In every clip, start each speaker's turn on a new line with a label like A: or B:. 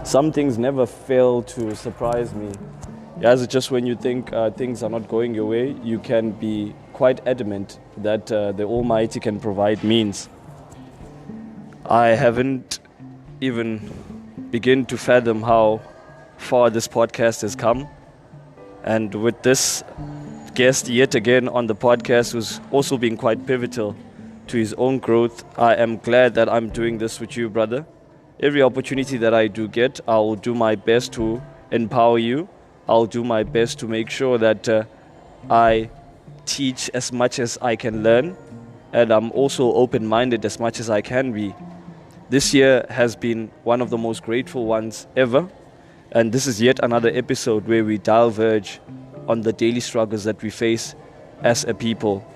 A: some things never fail to surprise me. As just when you think things are not going your way, you can be quite adamant that the Almighty can provide means. I haven't even begun to fathom how far this podcast has come. And with this guest yet again on the podcast, who's also been quite pivotal to his own growth, I am glad that I'm doing this with you, brother. Every opportunity that I do get, I'll do my best to empower you. I'll do my best to make sure that I teach as much as I can learn, and I'm also open-minded as much as I can be. This year has been one of the most grateful ones ever, and this is yet another episode where we diverge on the daily struggles that we face as a people.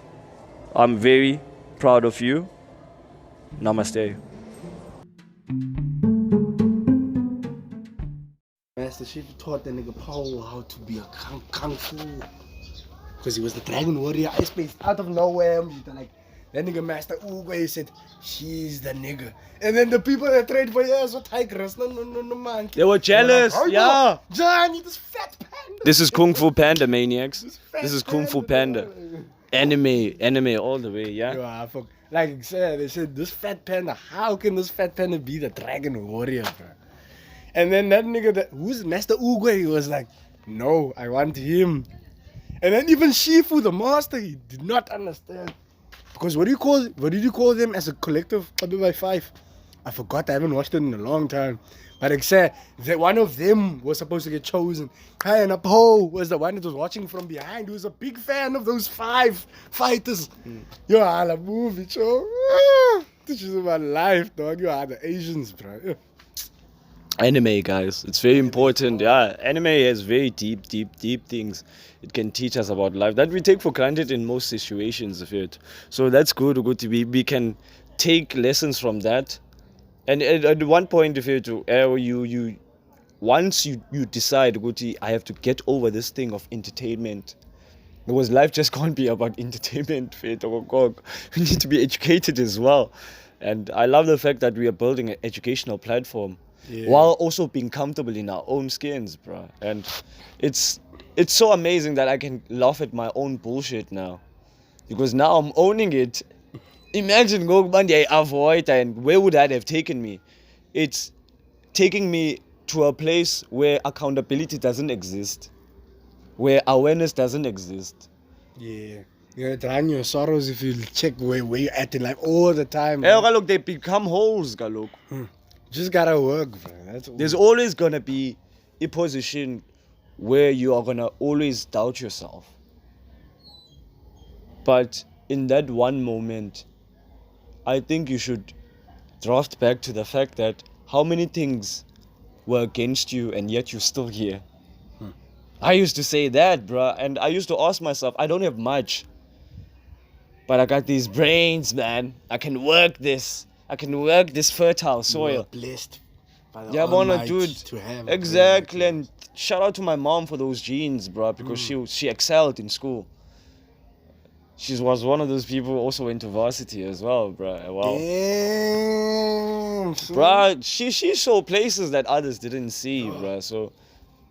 A: I'm very proud of you. Namaste.
B: Master Chief taught that nigga Paul how to be a kung fu. Because he was the dragon warrior, I spaced out of nowhere. Like, that nigga Master Ugwe said, she's the nigga. And then the people that trained for years were tigers. No, man.
A: They were jealous,
B: like,
A: yeah.
B: Johnny, this fat panda.
A: This is Kung Fu Panda, maniacs. This is Kung Fu Panda. Anime all the way, yeah?
B: Yeah, fuck. Like they said, this fat panda, how can this fat panda be the dragon warrior, bro? And then that nigga, who's Master Ugwe, was like, no, I want him. And then even Shifu, the master, he did not understand. Because what did you call them as a collective? By 5. I forgot, I haven't watched it in a long time. But I said that one of them was supposed to get chosen. And Apo was the one that was watching from behind, who was a big fan of those 5 fighters. Yo, I love movie, show. This is my life, dog. You are the Asians, bro.
A: Anime, guys, it's very important. Yeah, anime has very deep things it can teach us about life that we take for granted in most situations of it. So that's good to be. We can take lessons from that. And at one point, if you once you decide, I have to get over this thing of entertainment, because life just can't be about entertainment. We need to be educated as well. And I love the fact that we are building an educational platform. Yeah. While also being comfortable in our own skins, bro. And it's so amazing that I can laugh at my own bullshit now, because now I'm owning it. Imagine going Monday avoid, and where would that have taken me? It's taking me to a place where accountability doesn't exist, where awareness doesn't exist.
B: Yeah. You're gonna drown your sorrows if you check where you're at in life all the time.
A: Hey, look, they become holes, galok.
B: Just gotta work, bro.
A: There's always gonna be a position where you are gonna always doubt yourself. But in that one moment, I think you should draft back to the fact that how many things were against you and yet you're still here. I used to say that, bro, and I used to ask myself, I don't have much, but I got these brains, man. I can work this fertile soil.
B: You are blessed by the Almighty
A: dude.
B: To have
A: exactly, and shout out to my mom for those genes, bro, because she excelled in school. She was one of those people who also went to varsity as well, bro. Wow.
B: Damn.
A: Bro, she saw places that others didn't see, bro. So,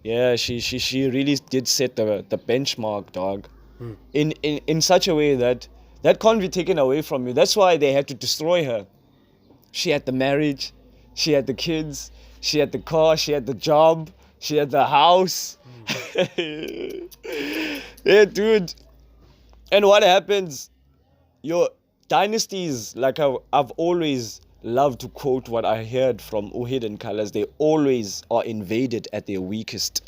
A: yeah, she really did set the benchmark, dog. In such a way that can't be taken away from you. That's why they had to destroy her. She had the marriage, she had the kids, she had the car, she had the job, she had the house. Yeah, dude. And what happens? Your dynasties, like I've always loved to quote what I heard from Uhid and Colors, they always are invaded at their weakest.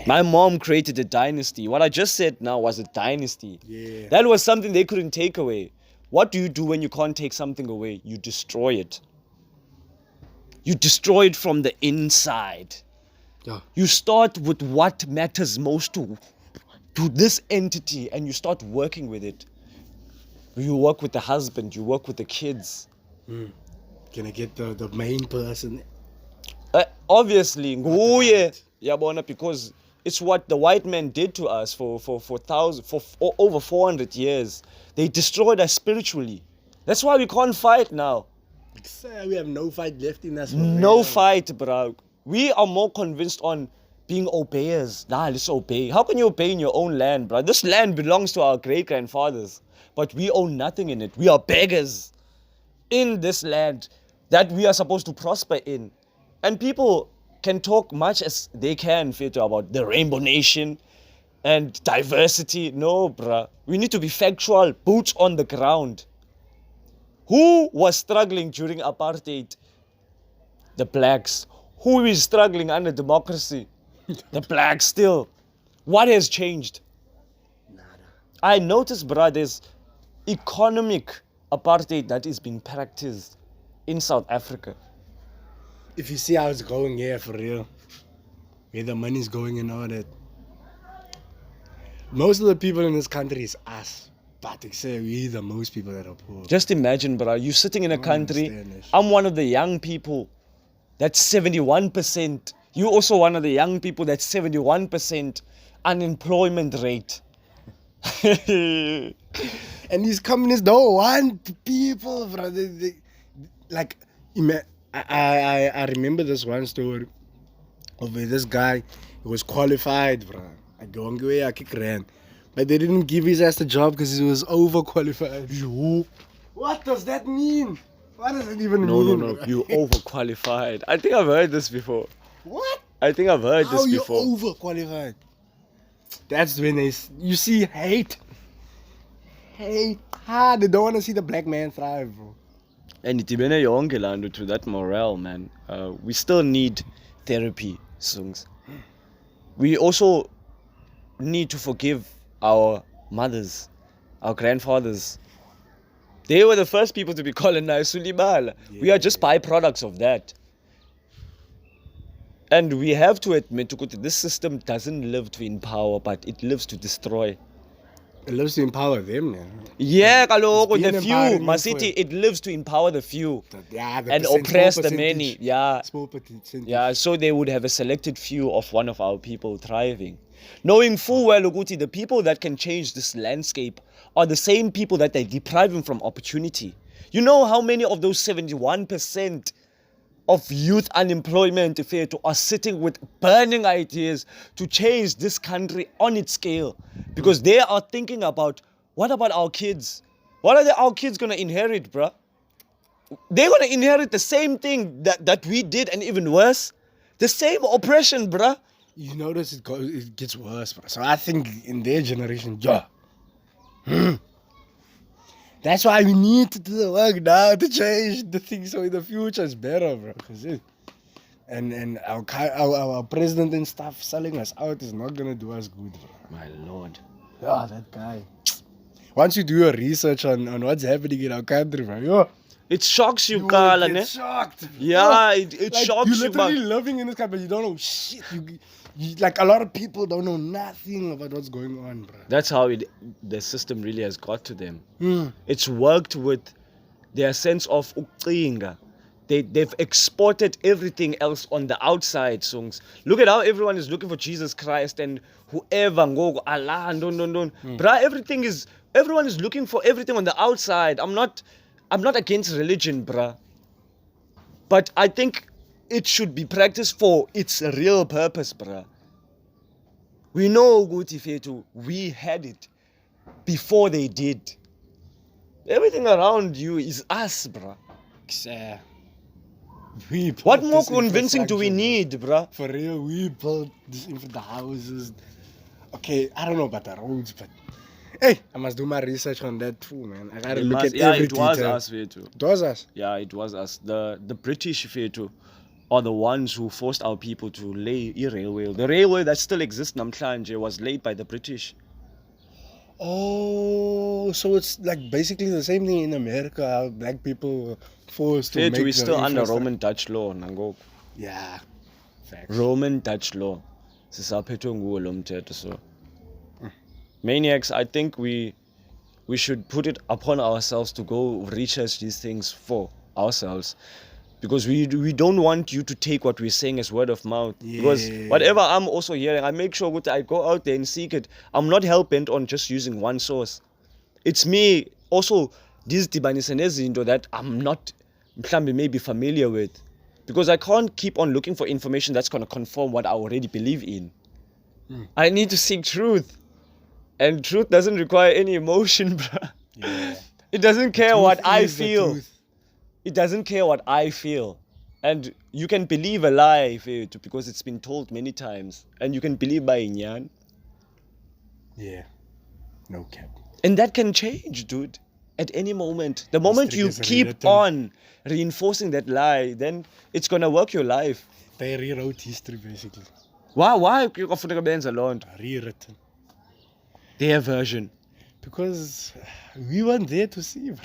A: My mom created a dynasty. What I just said now was a dynasty.
B: Yeah.
A: That was something they couldn't take away. What do you do when you can't take something away? You destroy it. You destroy it from the inside.
B: Yeah.
A: You start with what matters most to this entity, and you start working with it. You work with the husband, you work with the kids.
B: Can I get the main person?
A: Obviously, because it's what the white men did to us for over 400 years. They destroyed us spiritually. That's why we can't fight now.
B: Sir, we have no fight left in us. for
C: No
B: real.
C: fight, bro. We are more convinced on being obeyers. Nah, let's obey. How can you obey in your own land, bro? This land belongs to our great-grandfathers, but we own nothing in it. We are beggars in this land that we are supposed to prosper in. And people can talk much as they can, Fetu, about the Rainbow Nation and diversity. No, bruh. We need to be factual, boots on the ground. Who was struggling during apartheid? The blacks. Who is struggling under democracy? The blacks still. What has changed?
B: Nada.
C: I noticed, bruh, there's economic apartheid that is being practiced in South Africa.
B: If you see how it's going here, for real, where the money's going and all that, most of the people in this country is us. But they say we the most people that are poor.
C: Just imagine, bruh, you sitting in a country.
B: understand this.
C: I'm one of the young people. That's 71%. You also one of the young people. That's 71% unemployment rate.
B: And these communists don't want people, bro. Like, I remember this one story of where this guy he was qualified, bro. I go on away, I kick ran. But they didn't give his ass the job because he was overqualified. What does that mean? What does it even mean?
C: No.
B: bro?
C: You overqualified. I think I've heard this before.
B: What?
C: I think I've heard
B: How
C: this
B: you
C: before.
B: overqualified? That's when you see hate. Hate. They don't want to see the black man thrive, bro.
C: And it ibene yonke lando to that morale, man. We still need therapy, Sungs. We also need to forgive our mothers, our grandfathers. They were the first people to be colonized. Sulibala. We are just byproducts of that. And we have to admit that this system doesn't live to empower, but it lives to destroy.
B: It lives to empower them now.
C: Yeah, kaloku,
B: It's
C: the
B: been
C: few,
B: empowering
C: Masiti, it lives to empower the few
B: Yeah, the
C: and
B: percent-
C: oppress
B: small
C: the
B: percentage.
C: many. Yeah,
B: Small percentage.
C: yeah, so they would have a selected few of one of our people thriving. Knowing full well, Uguti, the people that can change this landscape are the same people that they're depriving from opportunity. You know how many of those 71% of youth unemployment are sitting with burning ideas to change this country on its scale? Because they are thinking about, what about our kids? What are our kids going to inherit, bruh? They're going to inherit the same thing that we did and even worse. The same oppression, bruh.
B: You notice it gets worse, bro. So I think in their generation, that's why we need to do the work now to change the things so in the future it's better, bro. And our president and stuff selling us out is not gonna do us good, bro.
C: My Lord.
B: Yeah, that guy. Once you do your research on what's happening in our country, bro,
C: It shocks you,
B: you
C: Kala,
B: will
C: ne?
B: get shocked.
C: Yeah, it
B: Like,
C: shocks
B: you're
C: you,
B: literally
C: man.
B: living in this country, but you don't know shit. Like a lot of people don't know nothing about what's going on, bro.
C: That's how the system really has got to them.
B: Hmm.
C: It's worked with their sense of uqinga. They've exported everything else on the outside, songs. Look at how everyone is looking for Jesus Christ and whoever, go Allah, don't. Bruh, everyone is looking for everything on the outside. I'm not against religion, bruh. But I think it should be practiced for its real purpose, bruh. We know, Guti Fetu, we had it before they did. Everything around you is us, bruh. What more convincing do we need, bruh?
B: For real, we built the houses. Okay, I don't know about the roads, but hey, I must do my research on that too, man. I gotta look at every
C: it was
B: detail.
C: us, Fetu.
B: It was us.
C: Yeah, it was us. The British, Fetu, are the ones who forced our people to lay a railway. The railway that still exists, Namhlanje, was laid by the British.
B: Oh, so it's like basically the same thing in America, how black people were forced to
C: Fetu
B: make
C: is
B: the
C: still under
B: infrastructure.
C: Roman Dutch law, Nango.
B: Yeah, facts.
C: Roman Dutch law. Sisaphethwe nguwo lo mthetho, so. Maniacs, I think we should put it upon ourselves to go research these things for ourselves. Because we don't want you to take what we're saying as word of mouth. Because whatever I'm also hearing, I make sure that I go out there and seek it. I'm not hell-bent on just using one source. It's me also, this dibanise nezinto that I'm not mhlambe may be familiar with. Because I can't keep on looking for information that's going to confirm what I already believe in. I need to seek truth. And truth doesn't require any emotion, bruh.
B: Yeah.
C: It doesn't care
B: Truth
C: what I
B: is the
C: feel.
B: truth.
C: It doesn't care what I feel. And you can believe a lie because it's been told many times. And you can believe by inyan.
B: Yeah. No cap.
C: And that can change, dude. At any moment. The moment
B: History
C: you
B: is
C: keep
B: rewritten.
C: on reinforcing that lie, then it's going to work your life.
B: They rewrote history basically.
C: Why kufuneka benze loo nto?
B: Rewritten.
C: Their version.
B: Because we weren't there to see, bro.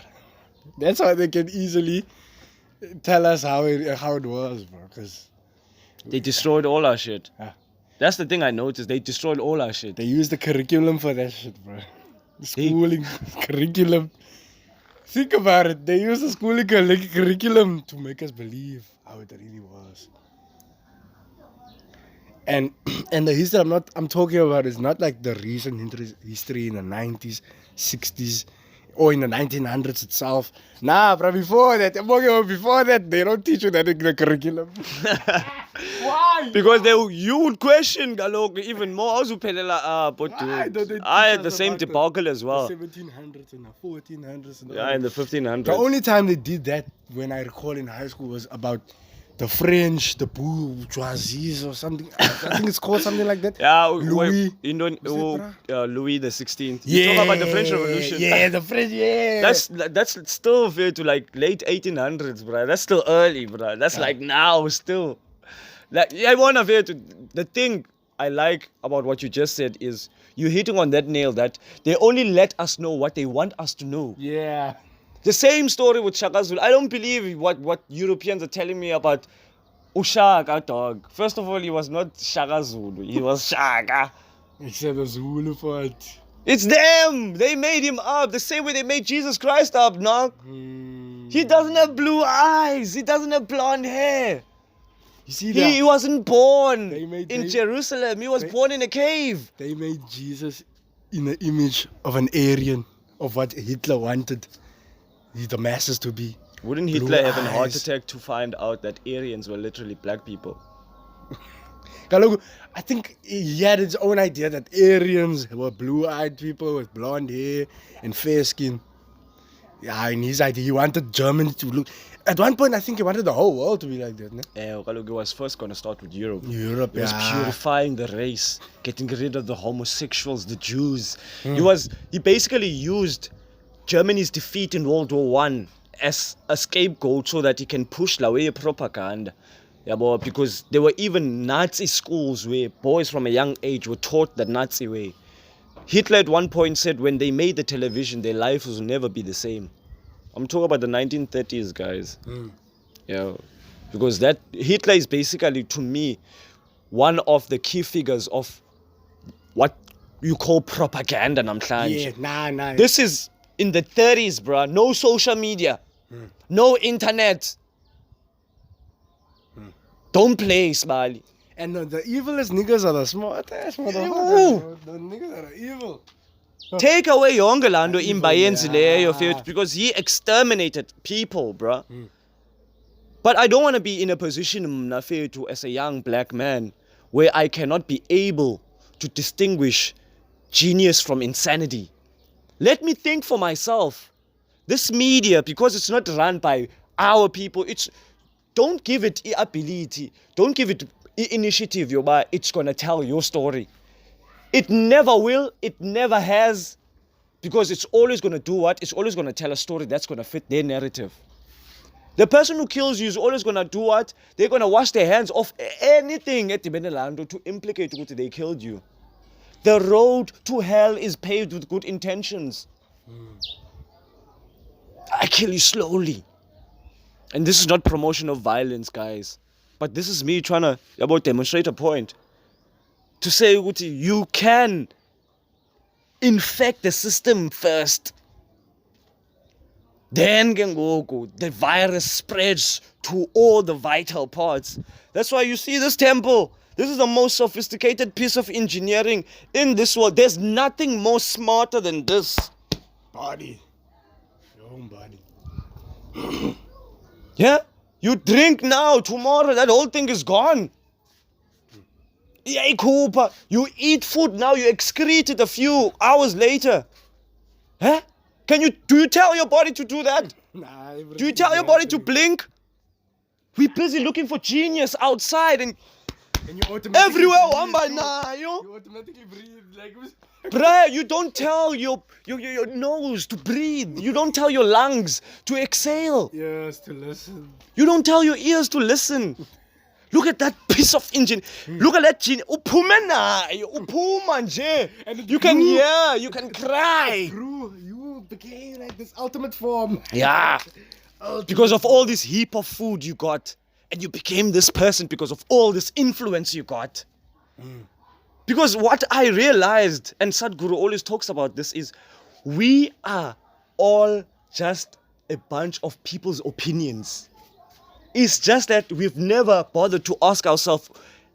B: That's how they can easily tell us how it was, bro. Because
C: They destroyed all our shit.
B: Ah.
C: That's the thing I noticed. They destroyed all our shit.
B: they used the curriculum for that shit, bro. The schooling curriculum. Think about it. They used the schooling curriculum to make us believe how it really was. And the history I'm talking about is not like the recent history in the 90s, 60s, or in the 1900s itself. Nah, bro, before that, I'm talking about before that, they don't teach you that in the curriculum. Why?
C: Because you would question Galok even more. But
B: Why don't they teach
C: I had
B: us
C: the same
B: about
C: debacle as well.
B: The 1700s and the 1400s. And all
C: Yeah, in the
B: that.
C: 1500s.
B: The only time they did that, when I recall in high school, was about the French, the bourgeoisie or something. I think it's called something like that.
C: Yeah,
B: Louis.
C: Louis the 16th. You talk about the French Revolution.
B: Yeah, the French, yeah.
C: That's still fair to like late 1800s, bro. That's still early, bro. That's like now still. Like I wanna veer to the thing I like about what you just said is you hitting on that nail that they only let us know what they want us to know.
B: Yeah.
C: The same story with Shaka Zulu. I don't believe what Europeans are telling me about Ushaka, dog. First of all, he was not Shaka Zulu. He was Shaka.
B: He said the Zulu part.
C: It's them. They made him up the same way they made Jesus Christ up, no? He doesn't have blue eyes. He doesn't have blonde hair.
B: You see
C: He
B: that?
C: wasn't born
B: They
C: in Jerusalem. He was born in a cave.
B: They made Jesus in the image of an Aryan, of what Hitler wanted the masses to be.
C: Wouldn't
B: Blue
C: Hitler have a heart
B: eyes.
C: attack to find out that Aryans were literally black people?
B: Kaloku, I think he had his own idea that Aryans were blue-eyed people with blonde hair and fair skin. Yeah, in his idea, he wanted Germany to look. At one point, I think he wanted the whole world to be like that. Ne?
C: He was first going to start with Europe.
B: Europe,
C: He was
B: yeah.
C: purifying the race, getting rid of the homosexuals, the Jews. He basically used Germany's defeat in World War I as a scapegoat so that he can push away propaganda. Yeah, boy, because there were even Nazi schools where boys from a young age were taught the Nazi way. Hitler at one point said when they made the television, their lives will never be the same. I'm talking about the 1930s, guys. Yeah, because that Hitler is basically, to me, one of the key figures of what you call propaganda namhlanje.
B: Yeah, nah.
C: This is in the 30s, bruh. No social media, no internet. Don't play, Smiley.
B: And the evilest niggas are the smartest
C: Ooh.
B: motherfuckers. The niggas that are evil.
C: Take away yonke laa nto
B: Evil,
C: imbayenzi leyo,
B: yeah.
C: mfethu, because he exterminated people, bruh. But I don't want to be in a position, mna mfethu, as a young black man, where I cannot be able to distinguish genius from insanity. Let me think for myself. This media, because it's not run by our people, don't give it ability, don't give it initiative, yoba, it's gonna tell your story. It never will, it never has, because it's always gonna do what? It's always gonna tell a story that's gonna fit their narrative. The person who kills you is always gonna do what? They're gonna wash their hands off anything at the Benelando to implicate what they killed you. The road to hell is paved with good intentions. I kill you slowly. And this is not promotion of violence, guys. But this is me trying to demonstrate a point. To say, you can infect the system first. Then the virus spreads to all the vital parts. That's why you see this temple. This is the most sophisticated piece of engineering in this world. There's nothing more smarter than this.
B: Body. Your own body.
C: Yeah? You drink now, tomorrow that whole thing is gone. Yeah, Cooper. You eat food now, you excrete it a few hours later. Huh? Do you tell your body to do that?
B: Nah,
C: Do you tell your body to blink? We're busy looking for genius outside and
B: And you automatically
C: everywhere.
B: breathe
C: One by
B: too.
C: now,
B: You automatically breathe like.
C: bruh, you don't tell your nose to breathe. You don't tell your lungs to exhale.
B: Yes, to listen.
C: You don't tell your ears to listen. Look at that piece of engine. Look at that gene.
B: And
C: You can hear, you can cry.
B: Bro, you became like this ultimate form.
C: Yeah. Because of all this heap of food you got. And you became this person because of all this influence you got. Because what I realized, and Sadhguru always talks about this, is we are all just a bunch of people's opinions. It's just that we've never bothered to ask ourselves,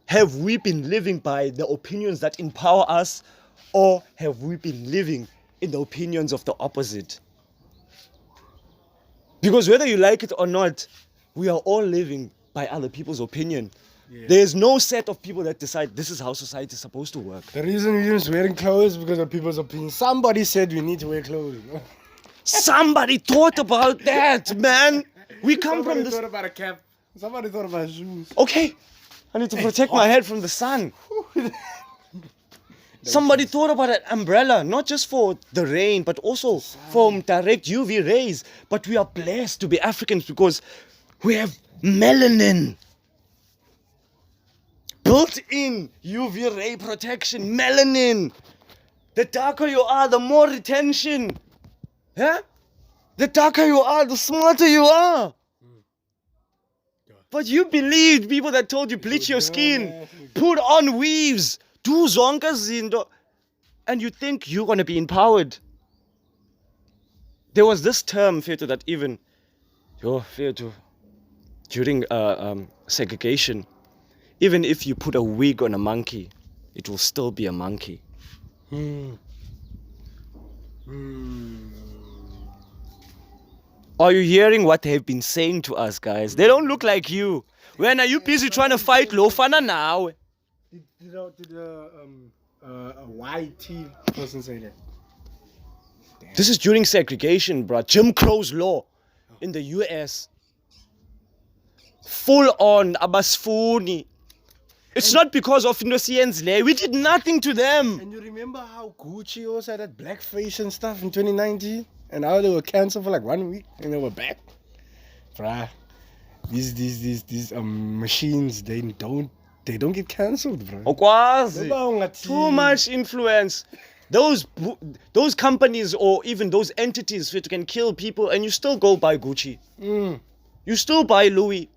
C: have we been living by the opinions that empower us, or have we been living in the opinions of the opposite? Because whether you like it or not, we are all living by other people's opinion.
B: Yeah.
C: There's no set of people that decide this is how society is supposed to work.
B: The reason we're just wearing clothes because of people's opinion. Somebody said we need to wear clothes.
C: Somebody thought about that, man. We come
B: Somebody
C: from this.
B: thought about a cap. Somebody thought about shoes.
C: Okay, I need to protect my head from the sun. Somebody thought about an umbrella, not just for the rain, but also from direct UV rays. But we are blessed to be Africans because we have melanin. Built-in UV ray protection, melanin. The darker you are, the more retention. Huh? The darker you are, the smarter you are. But you believed people that told you bleach your skin, put on weaves, do zonke zinto, and you think you're going to be empowered. There was this term, Fetu, that even, Fetu, during segregation, even if you put a wig on a monkey, it will still be a monkey. Are you hearing what they've been saying to us, guys? They don't look like you. When are you busy trying to fight Lofana now?
B: Did a YT person say that?
C: This is during segregation, bruh. Jim Crow's law in the US. Full on abasfuni. It's not because of Indosians. We did nothing to them.
B: And you remember how Gucci also had that blackface and stuff in 2019? And how they were cancelled for like 1 week and they were back? Bruh. These machines, they don't get cancelled, bro.
C: Okwazi. Too much influence. Those companies or even those entities that can kill people and you still go buy Gucci. You still buy Louis.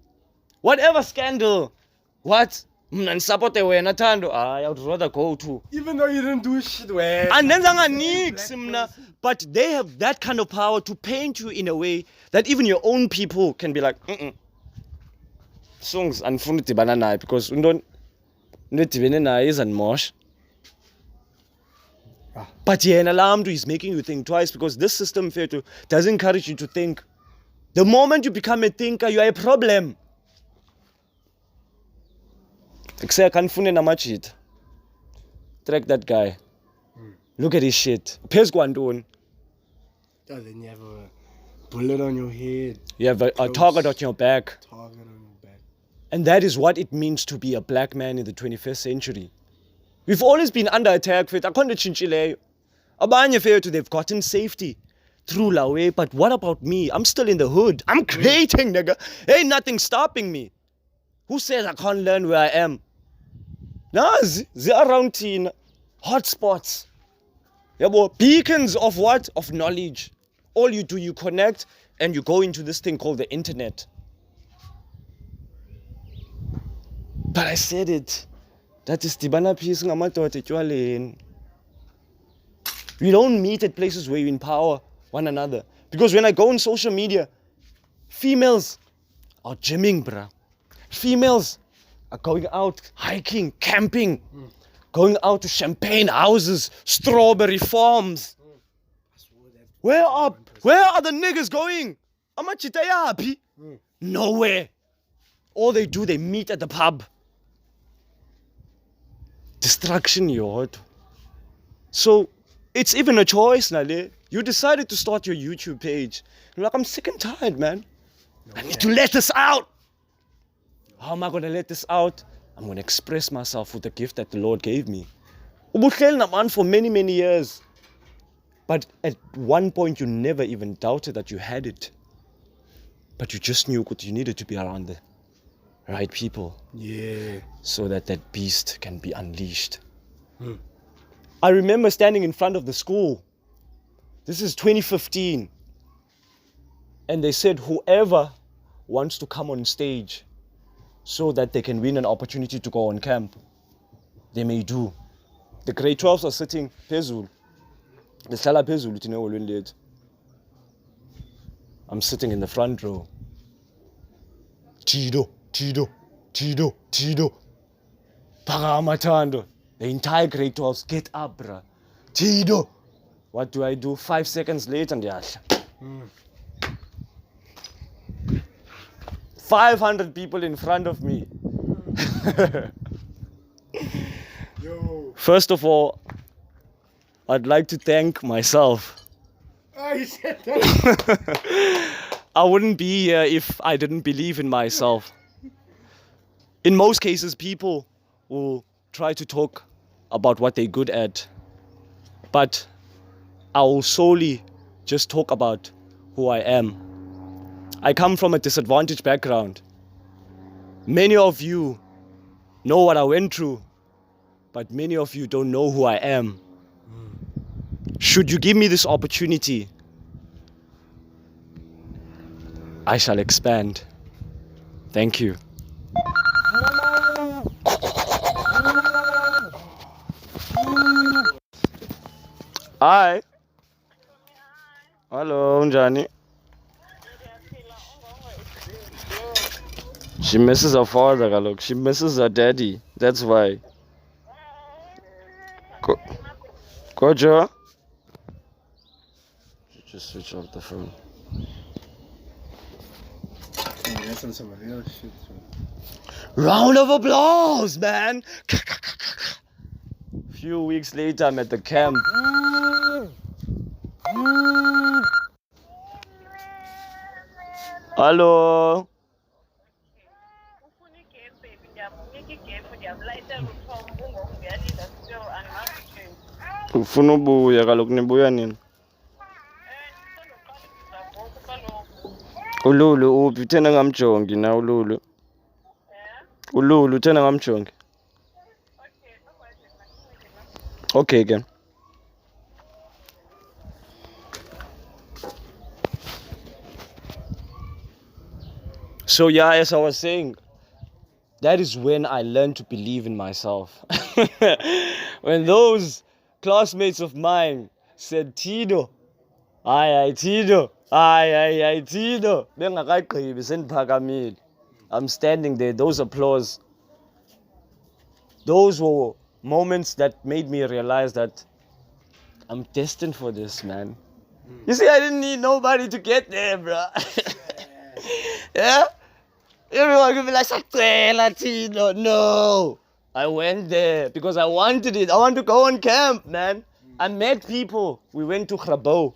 C: Whatever scandal. What? I would rather go to.
B: Even though you didn't do shit, well.
C: And then but they have that kind of power to paint you in a way that even your own people can be like, songs unfunity banana because undon is and mosh. But Alamdu is making you think twice because this system doesn't encourage you to think. The moment you become a thinker, you are a problem. Track that guy. Look at his shit. Pes Guandon.
B: Oh, then you have a bullet on your head.
C: You have a target on your back.
B: Target on your back.
C: And that is what it means to be a black man in the 21st century. We've always been under attack. They've gotten safety through Lawe. But what about me? I'm still in the hood. I'm creating, nigga. Ain't nothing stopping me. Who says I can't learn where I am? Nah, they're around teen. Hotspots. Beacons of what? Of knowledge. All you do, you connect and you go into this thing called the internet. But I said it. That is Tibana piece. We don't meet at places where you empower one another. Because when I go on social media, females are gymming, bruh. Females are going out hiking, camping, going out to champagne houses, strawberry farms. Where are the niggas going? Nowhere. All they do, they meet at the pub. Destruction, your. So it's even a choice, Nale. You decided to start your YouTube page. You're like, I'm sick and tired, man. I need to let this out. How am I going to let this out? I'm going to express myself with the gift that the Lord gave me. Ubuhleli man for many, many years. But at one point, you never even doubted that you had it. But you just knew you needed to be around the right people.
B: Yeah.
C: So that that beast can be unleashed. I remember standing in front of the school. This is 2015. And they said, whoever wants to come on stage so that they can win an opportunity to go on camp, they may do. The grade 12s are sitting phezulu. Behlala phezulu thina eholweni lethu. I'm sitting in the front row. Tido. Phakama Thando. The entire grade 12s get up, bruh. Tido. What do I do? 5 seconds later, ndiyahla. 500 people in front of me.
B: Yo.
C: First of all, I'd like to thank myself.
B: Oh, you said that.
C: I wouldn't be here if I didn't believe in myself. In most cases, people will try to talk about what they're good at. But I will solely just talk about who I am. I come from a disadvantaged background. Many of you know what I went through, but many of you don't know who I am. Should you give me this opportunity, I shall expand. Thank you. Hi. Hello, Njani. She misses her father, Galok. She misses her daddy. That's why. Kojo? Just switch off the phone.
B: That's on some real shit.
C: Round of applause, man. Few weeks later, I'm at the camp. Hello. Ufuna ubuya kaloku nibuya nini? Ululu uphi uthena ngamjongi na ululu? Ululu uthena ngamjongi. Okay again. So yeah, as I was saying, that is when I learned to believe in myself. When those classmates of mine said, Tido, aye, Tido, aye, Tido, bengakagqibi sendiphakamile. I'm standing there, those applause. Those were moments that made me realize that I'm destined for this, man. You see, I didn't need nobody to get there, bro. Yeah? Everyone could be like, Latino. No. I went there because I wanted it. I want to go on camp, man. I met people. We went to Grabo.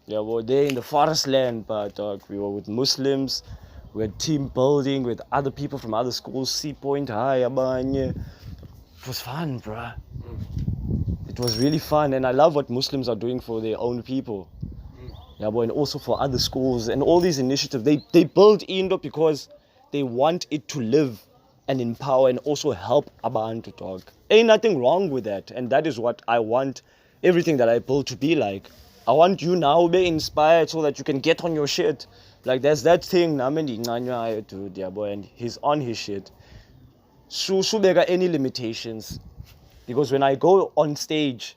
C: Yeah, we were there in the forest land, but we were with Muslims. We had team building with other people from other schools, Sea Point High, Abanye. It was fun, bruh. It was really fun, and I love what Muslims are doing for their own people. Yeah, and also for other schools and all these initiatives. They build Indo because they want it to live and empower and also help Abantu, dog. Ain't nothing wrong with that, and that is what I want everything that I build to be like. I want you now to be inspired so that you can get on your shit. Like there's that thing, dude, yeah, boy, and he's on his shit. Subega any limitations, because when I go on stage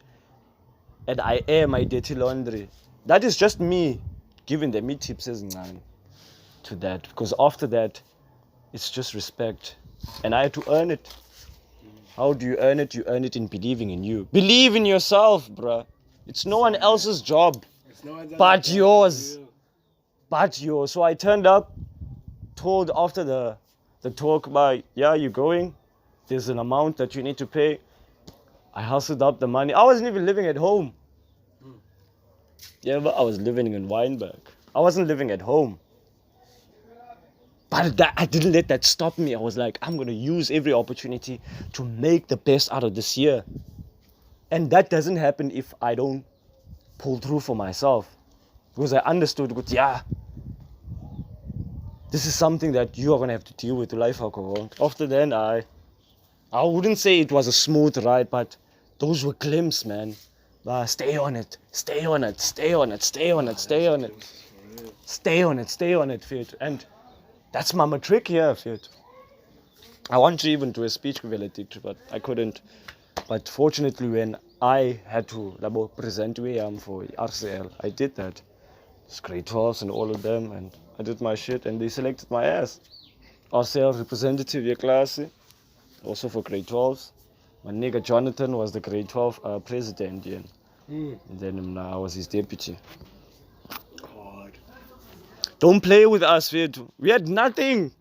C: and I air my dirty laundry, that is just me giving them tips to that, because after that it's just respect, and I had to earn it. How do you earn it? You earn it in believing in you. Believe in yourself, bruh. It's no one else's job but yours. But yours. So I turned up told after the talk by, yeah, you're going. There's an amount that you need to pay. I hustled up the money. I wasn't even living at home. Yeah, but I was living in Weinberg. I wasn't living at home. But I didn't let that stop me. I was like, I'm going to use every opportunity to make the best out of this year. And that doesn't happen if I don't pull through for myself. Because I understood, yeah, this is something that you are going to have to deal with life. After then, I wouldn't say it was a smooth ride, but those were glimpses, man. Stay on it, stay on it, stay on it, stay on it, stay on it. Stay on it, stay on it, Fit. And that's my trick here, Fit. I wanted to even do a speech with but I couldn't. But fortunately, when I had to present where I am for RCL, I did that. It's grade 12s and all of them, and I did my shit, and they selected my ass. RCL representative your class, also for grade 12s. My nigga Jonathan was the grade 12 president, yeah. And then I was his deputy.
B: God.
C: Don't play with us, Fit. We had nothing.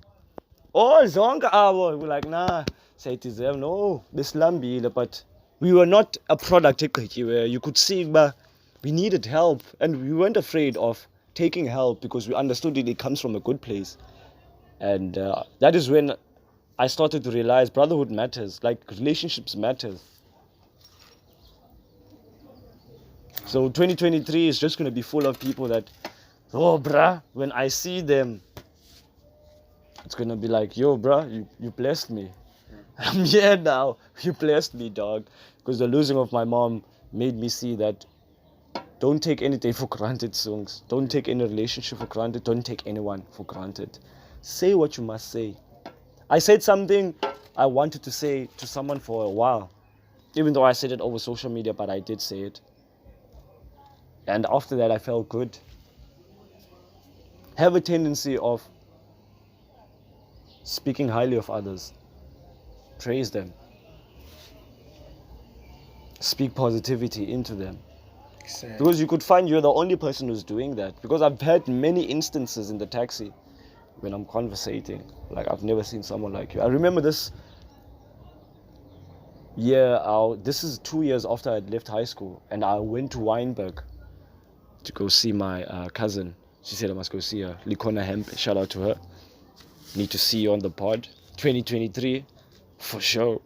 C: Oh, zonke hour. We're like, nah, say it is them. No, this lambile, but we were not a product where you could see, but we needed help, and we weren't afraid of taking help because we understood it comes from a good place. And that is when I started to realize brotherhood matters, like relationships matters. So 2023 is just going to be full of people that, oh, bruh, when I see them, it's going to be like, yo, bruh, you blessed me. I'm here now. You blessed me, dog. Because the losing of my mom made me see that don't take anything for granted, Sungs. Don't take any relationship for granted. Don't take anyone for granted. Say what you must say. I said something I wanted to say to someone for a while. Even though I said it over social media, but I did say it. And after that, I felt good. Have a tendency of speaking highly of others. Praise them. Speak positivity into them.
B: Exactly.
C: Because you could find you're the only person who's doing that. Because I've had many instances in the taxi when I'm conversating. Like, I've never seen someone like you. I remember this year, this is 2 years after I'd left high school, and I went to Weinberg to go see my cousin. She said I must go see her. Likona Hemp, shout out to her. Need to see you on the pod. 2023, for sure.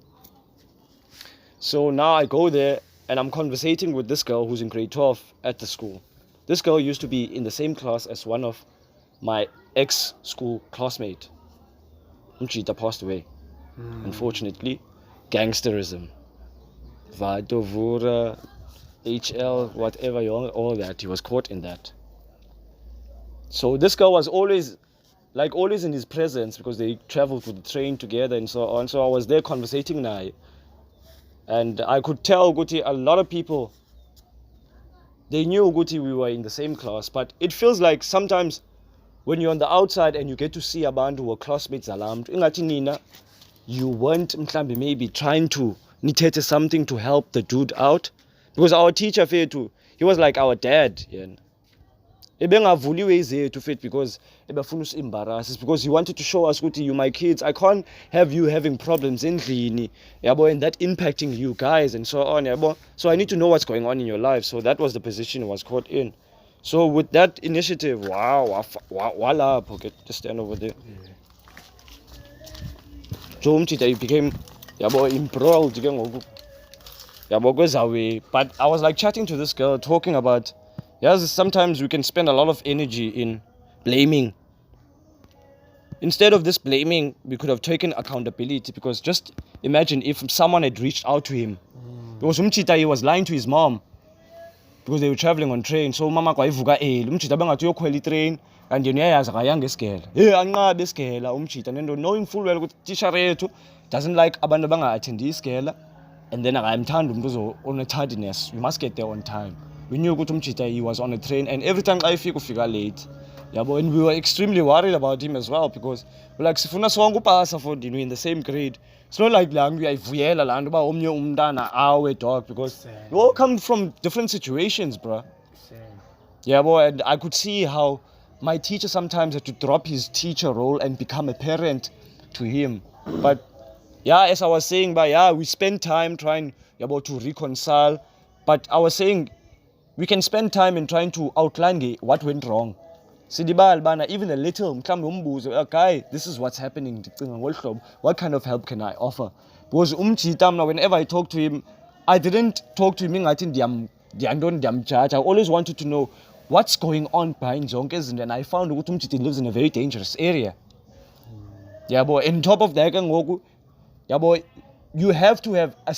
C: So now I go there, and I'm conversating with this girl who's in grade 12 at the school. This girl used to be in the same class as one of my ex-school classmate. Mchita passed away. Unfortunately, gangsterism. Vadovura, HL, whatever, all that. He was caught in that. So this girl was always in his presence because they traveled with the train together and so on. So I was there conversating now. And I could tell Guti, a lot of people, they knew Guti we were in the same class. But it feels like sometimes when you're on the outside and you get to see abantu who were classmates alarmed, you weren't maybe trying to nitete something to help the dude out. Because our teacher, he was like our dad. Because he wanted to show us, you my kids, I can't have you having problems in and that impacting you guys and so on. So I need to know what's going on in your life. So that was the position he was caught in. So with that initiative, wow, okay, just stand over there. So he became embroiled. But I was like chatting to this girl, talking about, sometimes we can spend a lot of energy in blaming. Instead of this blaming, we could have taken accountability, because just imagine if someone had reached out to him. Because he was lying to his mom because they were traveling on train. So mama kwayivuka umchita bangathi uyokhwela train and yena uyayazi akayanga esigela. Anqabe esigela umchita nento, knowing full well ukuthi teacher yethu doesn't like abantu abanga-attendi isigela, and then akayamthanda umuntu on tardiness. We must get there on time. We knew ukuthi umchita he was on a train, and every time I ufika late. And we were extremely worried about him as well, because we're like, sifuna sonke upasa for we in the same grade. It's not like uyayivuyela laa nto uba omnye umntana awe, dog, because we all come from different situations, bro. And I could see how my teacher sometimes had to drop his teacher role and become a parent to him. But yeah, as I was saying, but yeah, we spend time trying to reconcile. But I was saying we can spend time in trying to outline what went wrong. Even a little, guy, this is what's happening. What kind of help can I offer? Because whenever I talk to him, I didn't talk to him. I think I always wanted to know what's going on behind Zonkes, and then I found he lives in a very dangerous area. Yeah, boy. On top of that, you have to have a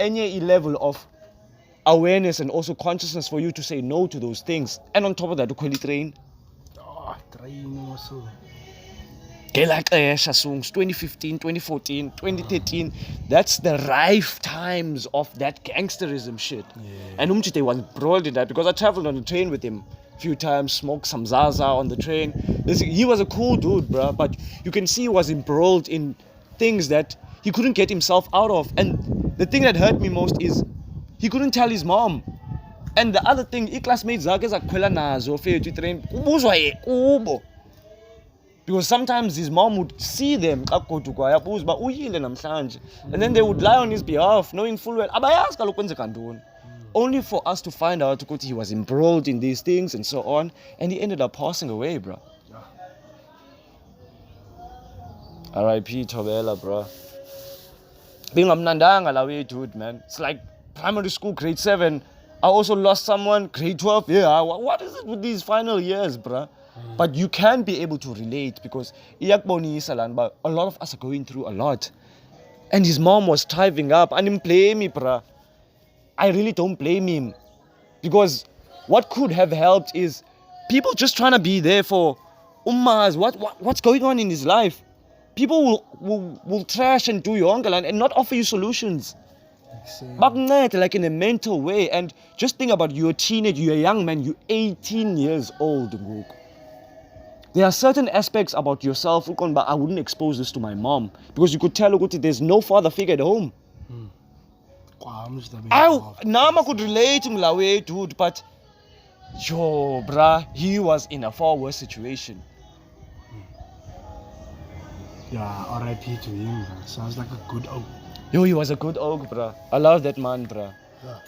C: any level of awareness and also consciousness for you to say no to those things. And on top of that, you call it train.
B: Oh, train also.
C: Songs 2015, 2014, 2013. That's the rife times of that gangsterism shit. Yeah. And Umchite was broiled in that because I traveled on the train with him a few times, smoked some Zaza on the train. He was a cool dude, bruh, but you can see he was embroiled in things that he couldn't get himself out of. And the thing that hurt me most is he couldn't tell his mom. And the other thing, classmates because sometimes his mom would see them and then they would lie on his behalf, knowing full well only for us to find out that he was embroiled in these things and so on, and he ended up passing away, bro. R.I.P. Tobela, bro. Being amnandanga la way, dude, man. It's like primary school, grade 7. I also lost someone, grade 12. Yeah, what is it with these final years, bro? But you can be able to relate because but a lot of us are going through a lot. And his mom was thriving up. I didn't blame me, bruh. I really don't blame him. Because what could have helped is people just trying to be there for ummas. What's going on in his life? People will trash and do your uncle and not offer you solutions. Like in a mental way. And just think about you're a teenager, you're a young man, you're 18 years old. There are certain aspects about yourself, but I wouldn't expose this to my mom because you could tell there's no father figure at home. Nama could relate to Mlawe, dude, but yo, bruh, he was in a far worse situation.
B: Yeah, R.I.P. to him, bruh. Sounds like a good oak.
C: Yo, he was a good oak, bruh. I love that man, bruh.
B: Yeah.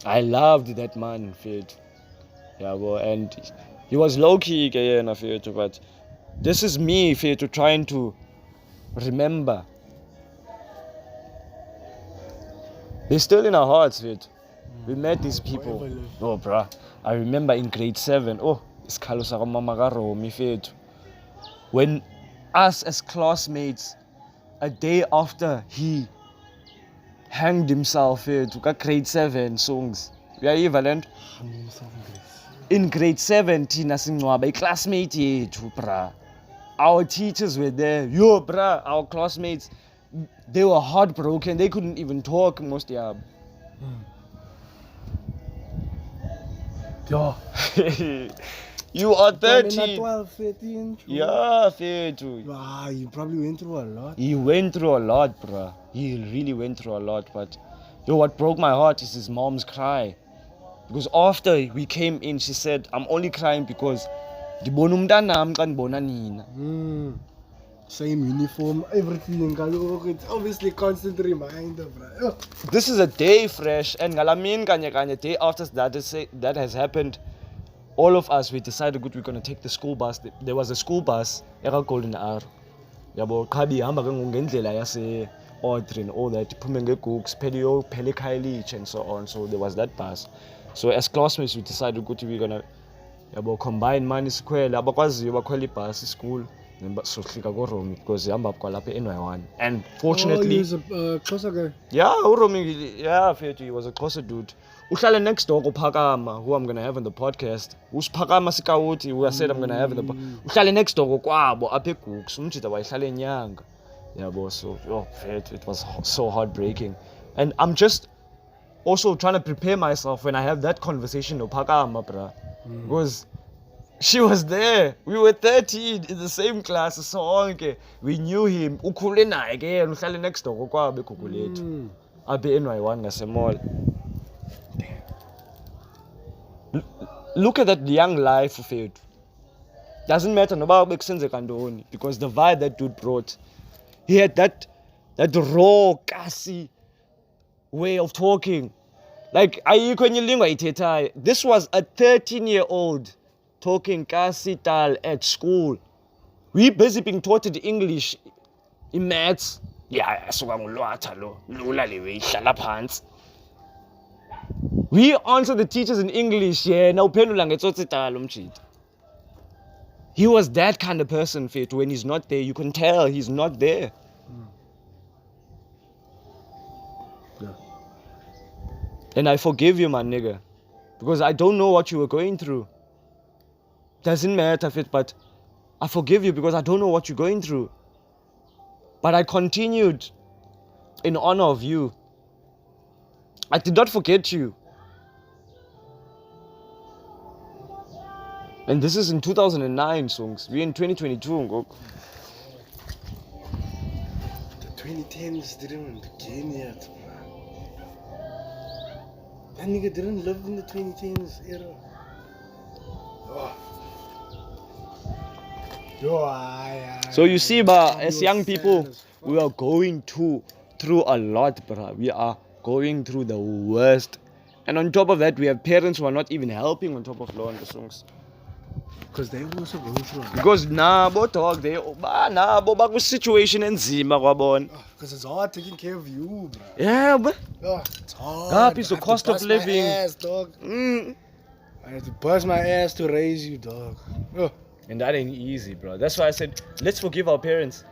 C: I loved that man, Fit. Yeah, bro, and he was low-key, but this is me, Fit, trying to remember. They're still in our hearts, Fit. We met these people. Oh, bruh. I remember in grade 7. Oh, it's Fit. When us as classmates, a day after he hanged himself, Fit, we got grade 7 songs. We are equivalent. In grade 7, Tina Singwaba, a classmate, bruh. Our teachers were there. Yo, bruh, our classmates, they were heartbroken. They couldn't even talk most. Yeah.
B: Yo.
C: You are 13.
B: 12, 13. True.
C: Yeah, fair too.
B: Wow, you probably went through a lot.
C: He went through a lot, bruh. He really went through a lot. But yo, what broke my heart is his mom's cry. Because after we came in, she said, I'm only crying because
B: same uniform, everything. It's obviously constant reminder, bro.
C: This is a day fresh, and a day after that has happened, all of us, we decided we're going to take the school bus. There was a school bus, Golden Hour. Yabo, Kabi, Audrey and all that, Pumenge Pedio, Pelikailich, and so on. So there was that bus. So as classmates, we decided we're going to combine money square, because you were bus school. So because NY1. And fortunately,
B: he was a closer guy.
C: Yeah, he was a closer dude. Uhlale next door Pakama, who I'm gonna have on the podcast. Pakama Sikauti, who I said I'm gonna have in the podcast. Uhlale next door kwabo aphe Cooks, umchita wayihlale nyanga. Yeah, boss. So it was so heartbreaking. And I'm just also trying to prepare myself when I have that conversation with Pakama, bruh. Because she was there. We were 13 in the same class. So we knew him. Ukhule naye ke uhlale next door kwabe kukulethu. Abe NY1 ngasemall. look at that young life of it. Doesn't matter because the vibe that dude brought, he had that raw, gassy way of talking. Like, this was a 13-year-old talking Kasi tal at school. We busy being taught in English, in maths. We answer the teachers in English, He was that kind of person, Fit. When he's not there, you can tell he's not there.
B: Yeah.
C: And I forgive you, my nigga. Because I don't know what you were going through. Doesn't matter, Fit, but I forgive you because I don't know what you're going through. But I continued in honor of you. I did not forget you. And this is in 2009, Songs. We're in 2022, Ngok.
B: The 2010s didn't even begin yet, bro. That nigga didn't live in the 2010s era. Oh.
C: So you see, as young people, we are going through a lot, bruh. We are going through the worst. And on top of that, we have parents who are not even helping on top of law and the songs.
B: Because they also go through it.
C: Because nabo dog, nabo baku situation enzima kwabona.
B: Because it's hard taking care of you, bro.
C: Yeah, but
B: it's hard.
C: is the cost of living.
B: I had to bust my ass, dog. I had to bust my ass to raise you, dog.
C: And that ain't easy, bro. That's why I said, let's forgive our parents.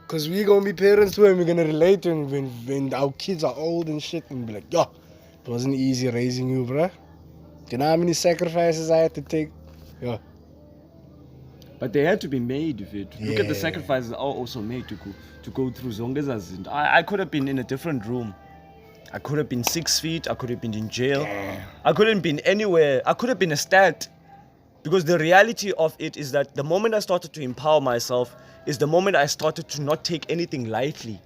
B: Because we're going to be parents too, and we're going to relate to them when our kids are old and shit, and be like, yo, it wasn't easy raising you, bro. You know how many sacrifices I had to take? Yeah.
C: But they had to be made with it. Look at the sacrifices I also made to go through Zongeza's. I could have been in a different room. I could have been 6 feet. I could have been in jail.
B: Yeah.
C: I couldn't been anywhere. I could have been a stat. Because the reality of it is that the moment I started to empower myself is the moment I started to not take anything lightly.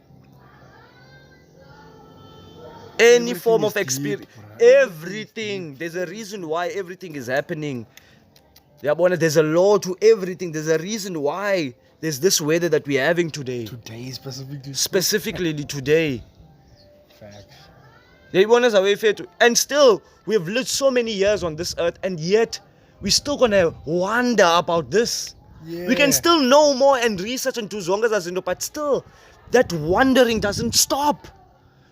C: Any form of experience, everything. There's a reason why everything is happening. There's a law to everything. There's a reason why there's this weather that we're having today.
B: Today specifically.
C: Specifically today.
B: Facts.
C: And still, we've lived so many years on this earth, and yet we're still gonna wonder about this.
B: Yeah.
C: We can still know more and research and do zongas, but still, that wondering doesn't stop.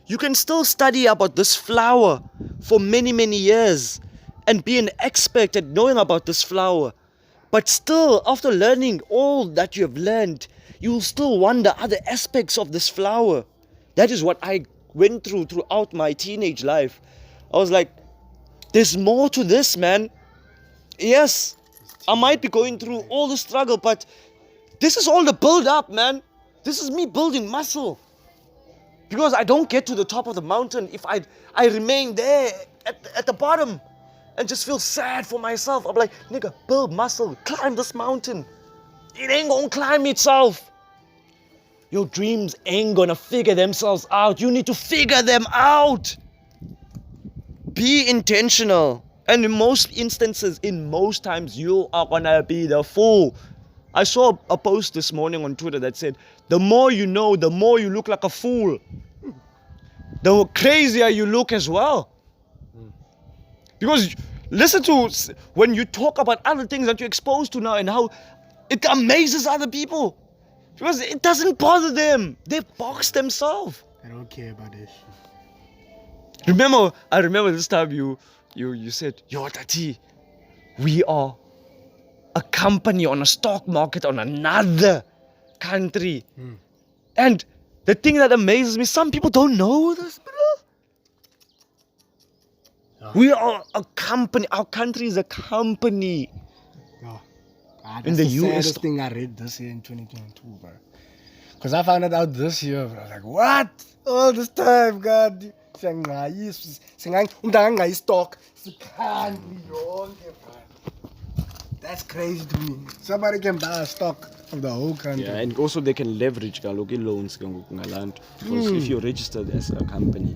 C: You can still study about this flower for many, many years and be an expert at knowing about this flower. But still, after learning all that you have learned, you will still wonder other aspects of this flower. That is what I went throughout my teenage life. I was like, there's more to this, man. Yes, I might be going through all the struggle, but this is all the build up, man. This is me building muscle. Because I don't get to the top of the mountain if I remain there at the bottom and just feel sad for myself. I'm like, nigga, build muscle, climb this mountain. It ain't gonna climb itself. Your dreams ain't gonna figure themselves out. You need to figure them out. Be intentional. And in most instances, in most times, you are gonna be the fool. I saw a post this morning on Twitter that said, the more you know, the more you look like a fool. The crazier you look as well. Because listen to when you talk about other things that you're exposed to now and how it amazes other people. Because it doesn't bother them. They box themselves.
B: I don't care about this shit.
C: I remember this time you said, yo, Tati, we are a company on a stock market on another country. And the thing that amazes me, some people don't know this, bro.
B: Yeah.
C: We are a company. Our country is a company.
B: Yeah.
C: In
B: That's
C: the
B: the
C: US.
B: saddest thing I read this year in 2022, bro. Because I found it out this year, bro. I was like, what? All this time, God. That's crazy to me. Somebody can buy a stock of the whole country.
C: Yeah, and also they can leverage loans because if you're registered as a company.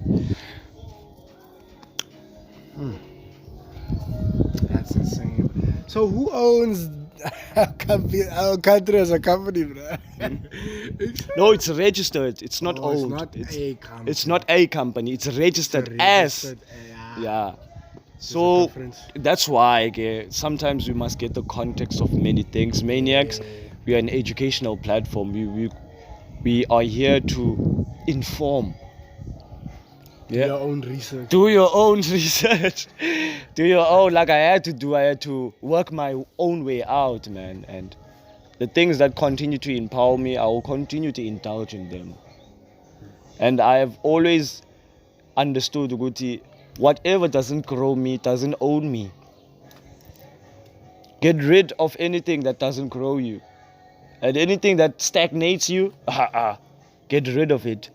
B: That's That's insane. So who owns our country as a company, bro?
C: No, it's registered. It's not
B: Oh, it's
C: owned.
B: not a company.
C: It's not a company. It's registered, as. Yeah. So
B: There's a difference.
C: that's why sometimes we must get the context of many things. Maniacs, we are an educational platform. We are here to inform. Yeah.
B: Your own research.
C: Do your own research. Do your own, like I had to work my own way out, man. And the things that continue to empower me, I will continue to indulge in them. And I have always understood, Guti, whatever doesn't grow me doesn't own me. Get rid of anything that doesn't grow you. And anything that stagnates you, get rid of it.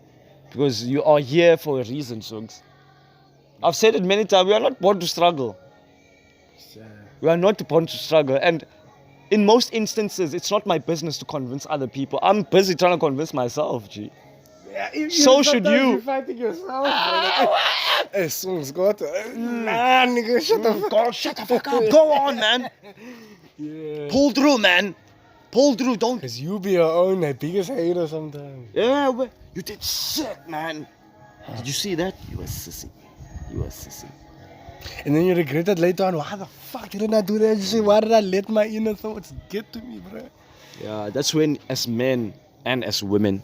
C: Because you are here for a reason, Sugs. I've said it many times, we are not born to struggle. We are not born to struggle. And in most instances, it's not my business to convince other people. I'm busy trying to convince myself, G.
B: Yeah,
C: So should you.
B: You're fighting yourself. Hey, Sungs, got nah, nigga, shut the fuck
C: Go, shut the fuck up. Go on, man.
B: Yeah.
C: Pull through, man. Pull through. Don't.
B: Cause you be your own biggest hater sometimes.
C: Yeah, but you did shit, man. Did you see that? You a sissy. You a sissy.
B: And then you regret it later on. Why the fuck didn't I do that shit? Why did I let my inner thoughts get to me, bro?
C: Yeah, that's when, as men and as women,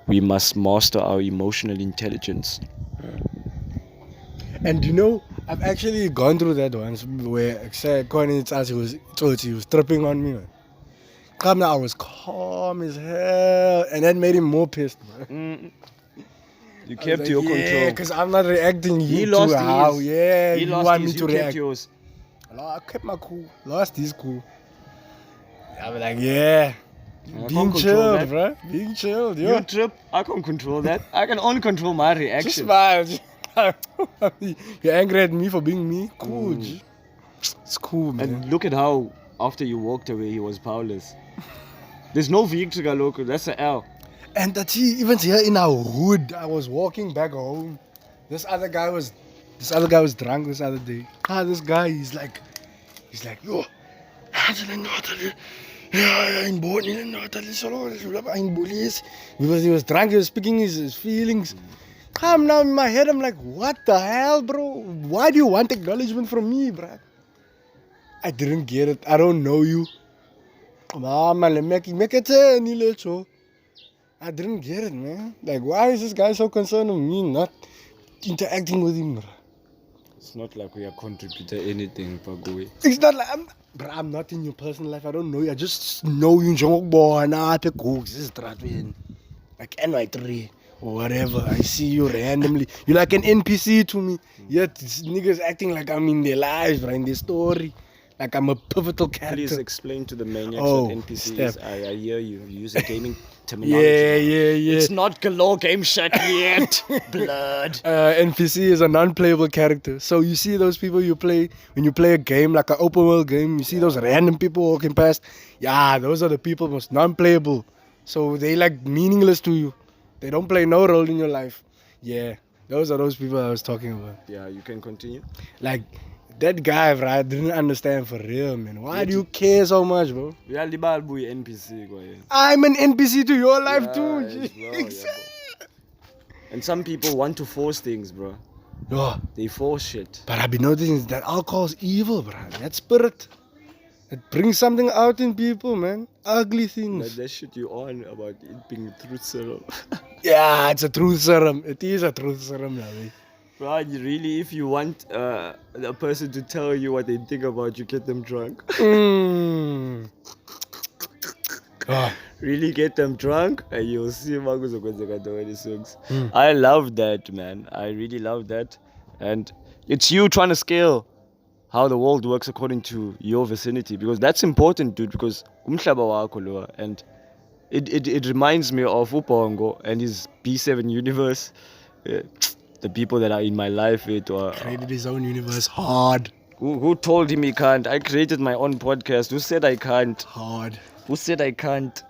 C: we must master our emotional intelligence.
B: And you know, I've actually gone through that once where Connie was tripping on me, man. Come now, I was calm as hell, and that made him more pissed, bro.
C: You kept your control.
B: Because I'm not reacting
C: He
B: to
C: lost
B: how,
C: his.
B: yeah,
C: He
B: you
C: lost
B: want
C: his,
B: me to
C: you kept
B: react.
C: yours.
B: No, I kept my cool. Lost his cool. I was like, yeah.
C: I
B: Being
C: can't control
B: chilled,
C: that.
B: bro. Being chilled,
C: You
B: yo.
C: trip, I can't control that. I can only control my
B: Just
C: reaction.
B: smile. You're angry at me for being me? Cool, G. It's cool, man.
C: And look at how, after you walked away, he was powerless. There's no victory, Galoko. That's an L.
B: And that he even here in our hood, I was walking back home. This other guy was drunk this other day. This guy, he's like, yo, because he was drunk, he was speaking his feelings. Come now in my head, I'm like, what the hell, bro? Why do you want acknowledgement from me, bro? I didn't get it. I don't know you. Mama, make it. I didn't get it, man. Like, why is this guy so concerned with me not interacting with him, bro?
C: It's not like we are contributing anything, Pagui.
B: It's not like I'm not in your personal life. I don't know you. I just know you. Like NY3 or whatever. I see you randomly. You're like an NPC to me. Yet this niggas acting like I'm in their lives, bro, in their story. Like I'm a pivotal character.
C: Please explain to the maniacs
B: Oh,
C: what NPC
B: step.
C: is. I hear you. You use a gaming terminology.
B: Yeah.
C: It's not galore game shit yet. Blood.
B: NPC is a non-playable character. So you see those people you play when you play a game like an open world game. You see those random people walking past. Yeah, those are the people most non-playable. So they like meaningless to you. They don't play no role in your life. Yeah, those are those people I was talking about.
C: Yeah, you can continue.
B: Like that guy, bro, I didn't understand for real, man. Why do you care so much, bro?
C: We are Libalbu NPC. Go ahead.
B: I'm an NPC to your life too.
C: Yes,
B: G.
C: bro, yeah, bro. And some people want to force things, bro.
B: Yeah.
C: They force shit.
B: But I've been noticing that alcohol is evil, bro. That spirit. It brings something out in people, man. Ugly things.
C: That shit you on about it being truth serum.
B: Yeah, it's a truth serum. It is a truth serum, man.
C: Bro, really, if you want a person to tell you what they think about you, get them drunk. Really get them drunk and you'll see I love that, man. I really love that. And it's you trying to scale how the world works according to your vicinity, because that's important, dude, because umhlaba wakho lo, and it reminds me of Upongo and his B7 universe. The people that are in my life,
B: Created his own universe hard.
C: Who told him he can't? I created my own podcast. Who said I can't?
B: Hard.
C: Who said I can't?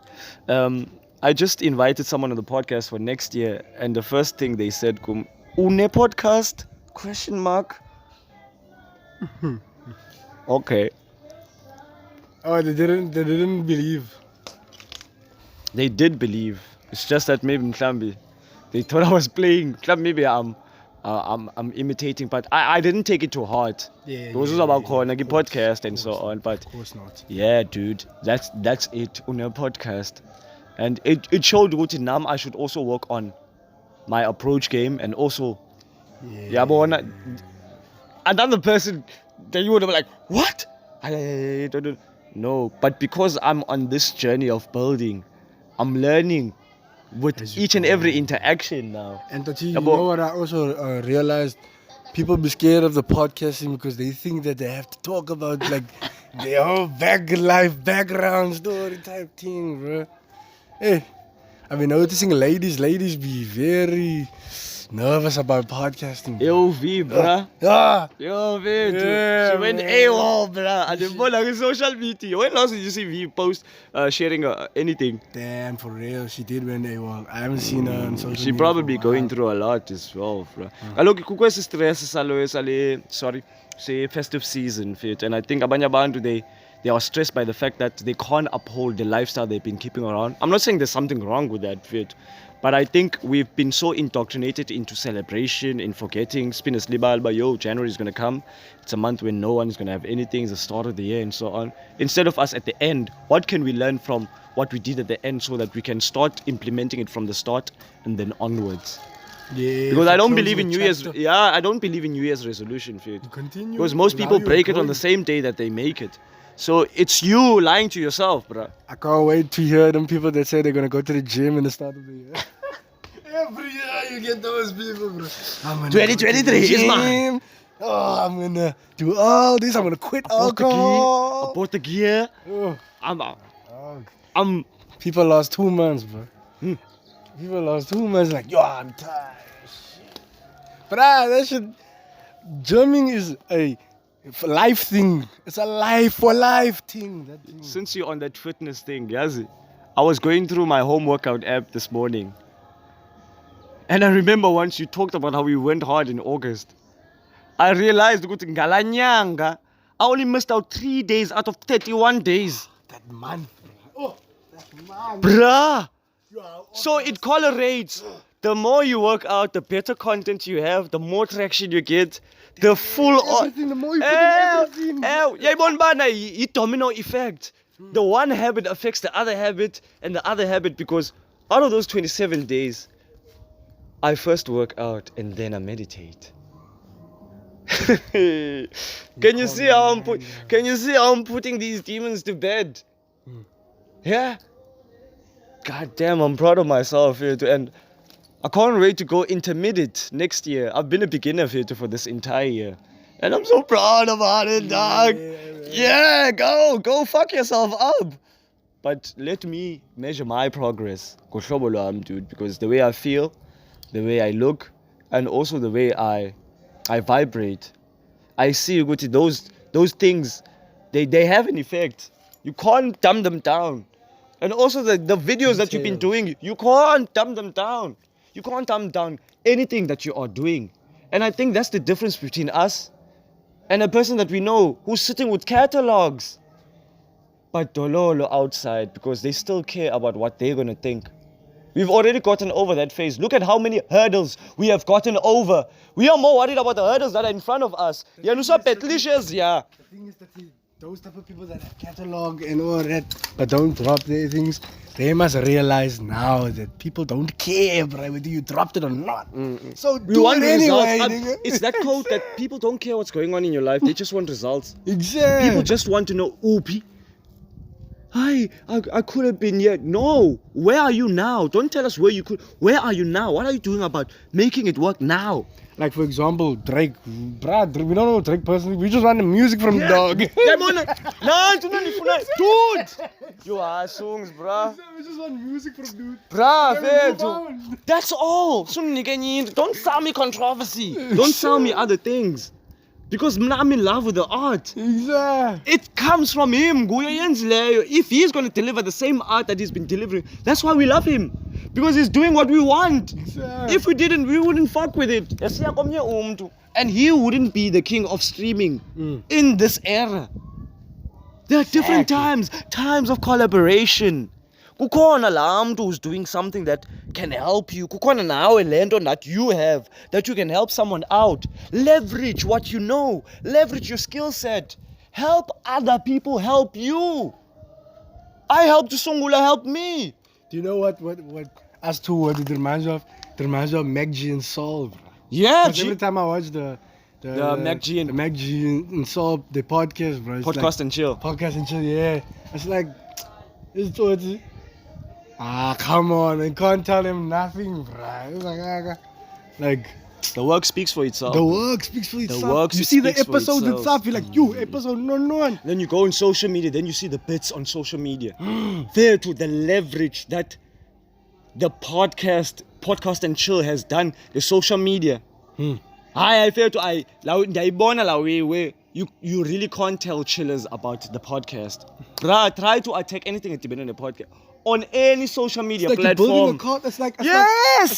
C: I just invited someone on the podcast for next year, and the first thing they said, "Une podcast?" ? Okay.
B: Oh, they didn't believe.
C: They did believe. It's just that maybe Mklambi, they thought I was playing. Maybe I'm imitating, but I didn't take it to heart.
B: Yeah,
C: It was
B: yeah,
C: just about
B: yeah,
C: calling
B: of
C: a
B: course,
C: podcast and
B: of
C: so
B: course,
C: on. But
B: Of course not.
C: yeah, dude, that's it on a podcast, and it showed what in Nam I should also work on my approach game and also yeah, but another person that you would have been like, what? I don't know. But because I'm on this journey of building, I'm learning with
B: As you
C: each and
B: go.
C: every interaction now.
B: And Tati,
C: Yeah,
B: you
C: but-
B: know what I also realized? People be scared of the podcasting because they think that they have to talk about like their whole life background story type thing, bro. Hey, I've been noticing ladies be very nervous about podcasting.
C: LV, bruh.
B: Ah,
C: Yo, man,
B: Yeah,
C: she went
B: man.
C: AWOL, bruh. And then like on social media. When last did you see V post sharing anything?
B: damn, for real, she did win AWOL. I haven't seen her on social
C: She
B: media
C: probably
B: for a while.
C: going through a lot as well, bruh. Kaloku kukho esi stress sorry, say festive season fit, and I think abanye abantu they are stressed by the fact that they can't uphold the lifestyle they've been keeping around. I'm not saying there's something wrong with that fit, but I think we've been so indoctrinated into celebration, in forgetting, spinners libalba, yo, January is gonna come. It's a month when no one is gonna have anything, it's the start of the year and so on. Instead of us at the end, what can we learn from what we did at the end so that we can start implementing it from the start and then onwards?
B: Yeah,
C: Because I
B: for
C: don't
B: closing
C: believe in
B: a
C: New Year's.
B: chapter.
C: Yeah, I don't believe in New Year's resolution, fit.
B: Continue.
C: Because most
B: Allow
C: people
B: you
C: break it on
B: going.
C: the same day that they make it. So it's you lying to yourself, bruh.
B: I can't wait to hear them people that say they're gonna go to the gym in the start of the year. Every year you get those people, bro. I'm gonna
C: 2023
B: go to the
C: is mine.
B: gym. Oh, I'm gonna do all this. I'm gonna quit
C: I
B: alcohol.
C: bought the gear.
B: Oh,
C: I'm
B: people lost 2 months, bro.
C: Hmm.
B: People lost 2 months. Like, yo, I'm tired. Shit. But that shit. Gymming is a life thing. It's a life for life thing. That thing.
C: since you're on that fitness thing, Yazi, I was going through my home workout app this morning. And I remember once you talked about how we went hard in August. I realized ukuthi ngalanyanga, I only missed out 3 days out of 31 days.
B: That month, bro. Oh, that month.
C: Bruh!
B: You are
C: So it correlates. The more you work out, the better content you have, the more traction you get, the full
B: everything, the more you put in everything.
C: Yayibona bana i-domino effect. The one habit affects the other habit and the other habit, because out of those 27 days, I first work out and then I meditate. Can you see how I'm putting these demons to bed? Yeah. God damn, I'm proud of myself here and I can't wait to go intermediate next year. I've been a beginner here for this entire year. And I'm so proud about it, dog. Yeah, go fuck yourself up. But let me measure my progress. Ngohlobo lwami, dude, because the way I feel, the way I look, and also the way I vibrate, I see ukuthi those things, they have an effect. You can't dumb them down. And also the videos that you've been doing, you can't dumb them down. You can't dumb down anything that you are doing. And I think that's the difference between us and a person that we know who's sitting with catalogs but dololo outside because they still care about what they're going to think. We've already gotten over that phase. Look at how many hurdles we have gotten over. We are more worried about the hurdles that are in front of us. Yeah, no, so petlicious, yeah.
B: The thing is that those type of people that have catalog and all that, but don't drop their things, they must realize now that people don't care, bro, whether you dropped it or not. So
C: We
B: do
C: want
B: it anyway,
C: results.
B: nigga.
C: It's that quote that people don't care what's going on in your life. They just want results.
B: Exactly.
C: People just want to know, I could have been here. No, where are you now? Don't tell us where you could. Where are you now? What are you doing about making it work now?
B: Like, for example, Drake. Bruh, we don't know Drake personally. We just want the music from Dog.
C: Yeah, man. Nah, dude. You are songs, bruh.
B: We just want music from dude.
C: Bruh,
B: Yeah, we move
C: dude.
B: on.
C: That's all. Don't sell me controversy. Don't sell me other things. Because I'm in love with the art.
B: Exactly.
C: It comes from him. If he's going to deliver the same art that he's been delivering, that's why we love him. Because he's doing what we want.
B: Exactly.
C: If we didn't, we wouldn't fuck with it. And he wouldn't be the king of streaming in this era. There are different times of collaboration. Kukhona la mntu who's doing something that can help you. Kukhona nawe lento that you have, that you can help someone out. Leverage what you know. Leverage your skill set. Help other people help you. I helped Sungula help me.
B: Do you know what us two, what it reminds me of? It reminds me of Mac G and Soul, bro.
C: Yeah,
B: Every time I watch the
C: Mac G
B: and Soul, the podcast, bro. It's
C: Podcast
B: like,
C: and chill.
B: Podcast and chill, yeah. It's like, it's towards. Come on, I can't tell him nothing, bro. It's like
C: The work speaks for itself.
B: the work speaks for itself.
C: work
B: You see the
C: speaks for
B: episodes and
C: itself.
B: stuff, you're like, you, episode no.
C: Then you go on social media, then you see the bits on social media. There to the leverage that the podcast and chill has done, the social media. I feel to you really can't tell chillers about the podcast. Try to attack anything at the beginning of the podcast. On any social media
B: It's like you're building
C: platform.
B: a cult. It's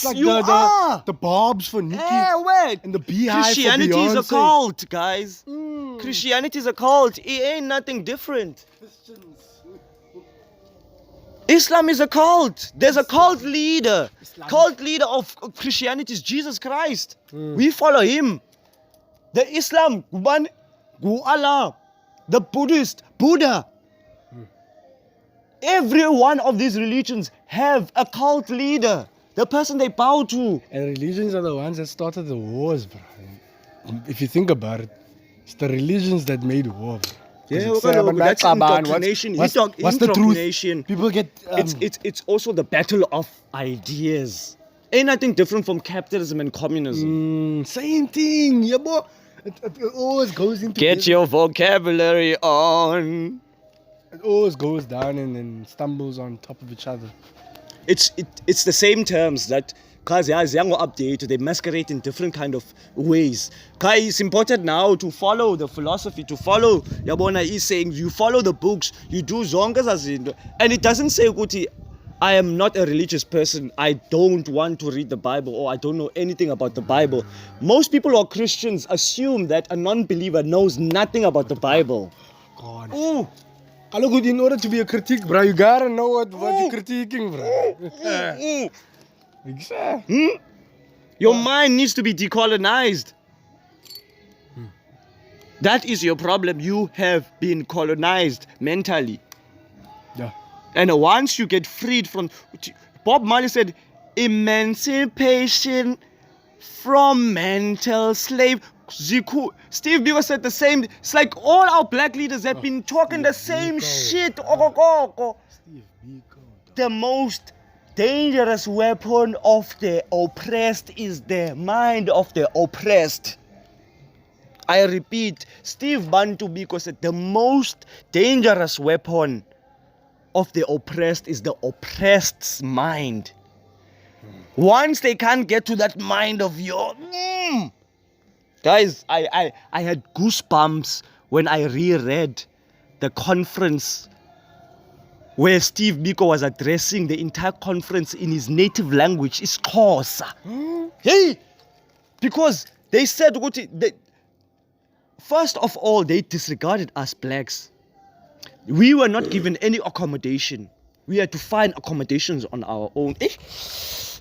B: like
C: You are.
B: the Bobs for Nicki
C: Wait.
B: and the Beehive
C: Christianity
B: for Beyonce.
C: is a cult, guys. Christianity is a cult. It ain't nothing different. Islam is a cult. There's a cult leader. Cult leader of Christianity is Jesus Christ. We follow him. The Islam, Gu Allah. The Buddhist, Buddha. Every one of these religions have a cult leader. The person they bow to.
B: And religions are the ones that started the wars, bro. If you think about it, it's the religions that made war, bro.
C: Yeah, that's indoctrination.
B: What's the
C: Indoctrination.
B: truth? People get...
C: It's also the battle of ideas. Ain't nothing different from capitalism and communism.
B: Same thing, yeah, boy. It always goes into...
C: Get your vocabulary on.
B: It always goes down and then stumbles on top of each other.
C: It's the same terms that guys update, they masquerade in different kind of ways. Guys, it's important now to follow the philosophy, to follow Yabona is saying you follow the books, you do zongas as in, and it doesn't say Kuti, I am not a religious person, I don't want to read the Bible, or I don't know anything about the Bible. Most people who are Christians assume that a non-believer knows nothing about the Bible.
B: God.
C: Ooh.
B: Look, in order to be a critique, bro, you gotta know what you're critiquing, bro. Exactly.
C: Your mind needs to be decolonized. That is your problem. You have been colonized mentally.
B: Yeah.
C: And once you get freed from... Bob Marley said, emancipation from mental slave. Steve Biko said the same. It's like all our black leaders have been talking the same shit. The most dangerous weapon of the oppressed is the mind of the oppressed. I repeat, Steve Bantu Biko said the most dangerous weapon of the oppressed is the oppressed's mind. Once they can't get to that mind of your... Guys, I had goosebumps when I reread the conference where Steve Biko was addressing the entire conference in his native language, isiXhosa. Hey! Because they said, first of all, they disregarded us blacks. We were not given any accommodation. We had to find accommodations on our own.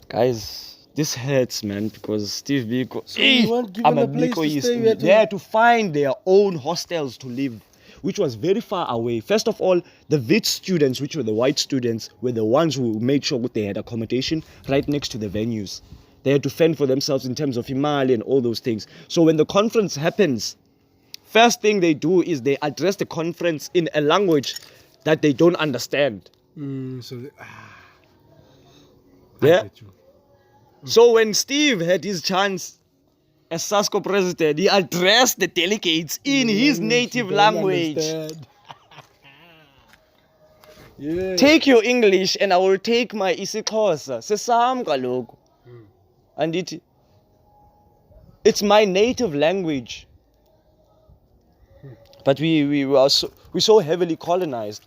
C: Guys, this hurts, man, because Steve Biko...
B: So you weren't given a place to stay,
C: they had to find their own hostels to live, which was very far away. First of all, the Wit students, which were the white students, were the ones who made sure they had accommodation right next to the venues. They had to fend for themselves in terms of Himali and all those things. So when the conference happens, first thing they do is they address the conference in a language that they don't understand. Yeah. So when Steve had his chance as SASCO president, he addressed the delegates in his native language.
B: Yeah.
C: Take your English and I will take my isiXhosa. Sesam kaloku. And it's my native language. But we're so heavily colonized.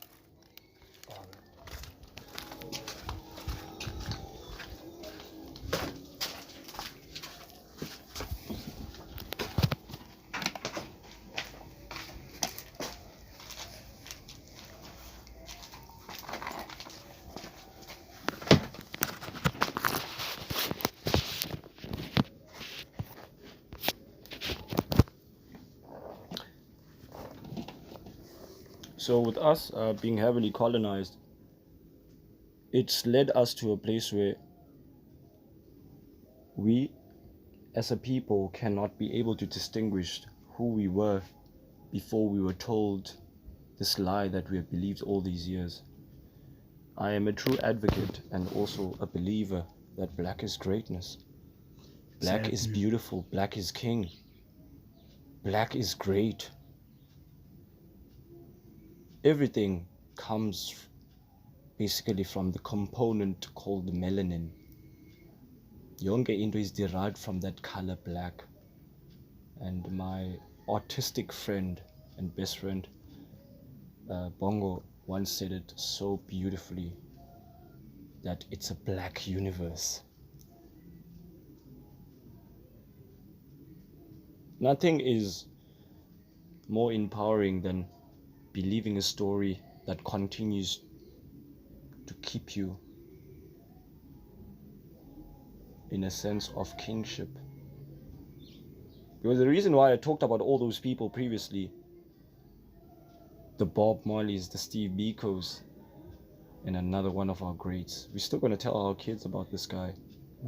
A: So with us being heavily colonized, it's led us to a place where we as a people cannot be able to distinguish who we were before we were told this lie that we have believed all these years. I am a true advocate and also a believer that black is greatness. Black is beautiful. Black is king. Black is great. Everything comes basically from the component called melanin. Yonke into is derived from that color black. And my autistic friend and best friend, Bongo, once said it so beautifully, that it's a black universe. Nothing is more empowering than believing a story that continues to keep you in a sense of kingship. Because the reason why I talked about all those people previously, the Bob Marleys, the Steve Bikos, and another one of our greats, we're still going to tell our kids about this guy.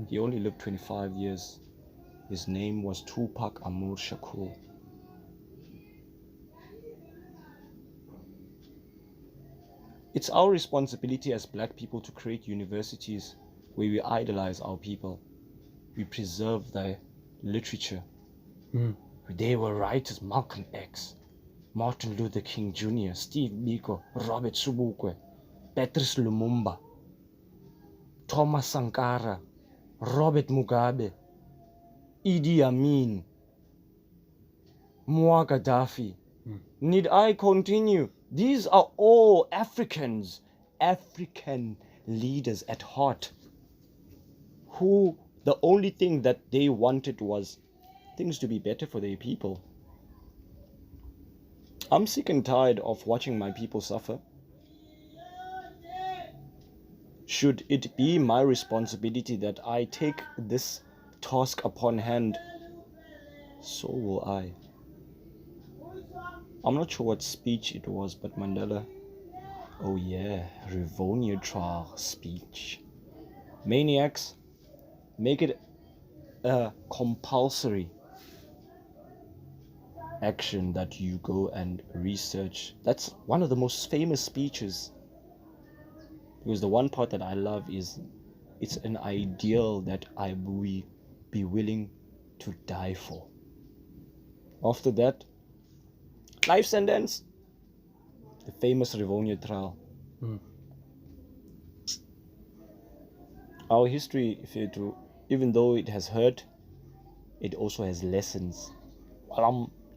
A: He only lived 25 years. His name was Tupac Amur Shakur. It's our responsibility as black people to create universities where we idolize our people. We preserve their literature. They were writers: Malcolm X, Martin Luther King Jr., Steve Biko, Robert Sobukwe, Patrice Lumumba, Thomas Sankara, Robert Mugabe, Idi Amin, Muammar Gaddafi. Need I continue? These are all Africans, African leaders at heart, who the only thing that they wanted was things to be better for their people. I'm sick and tired of watching my people suffer. Should it be my responsibility that I take this task upon hand, so will I. I'm not sure what speech it was, but Mandela, oh yeah, Rivonia trial speech. Maniacs, make it a compulsory action that you go and research. That's one of the most famous speeches. Because the one part that I love is, it's an ideal that I will be willing to die for. After that, life sentence. The famous Rivonia trial. Our history, even though it has hurt, it also has lessons. While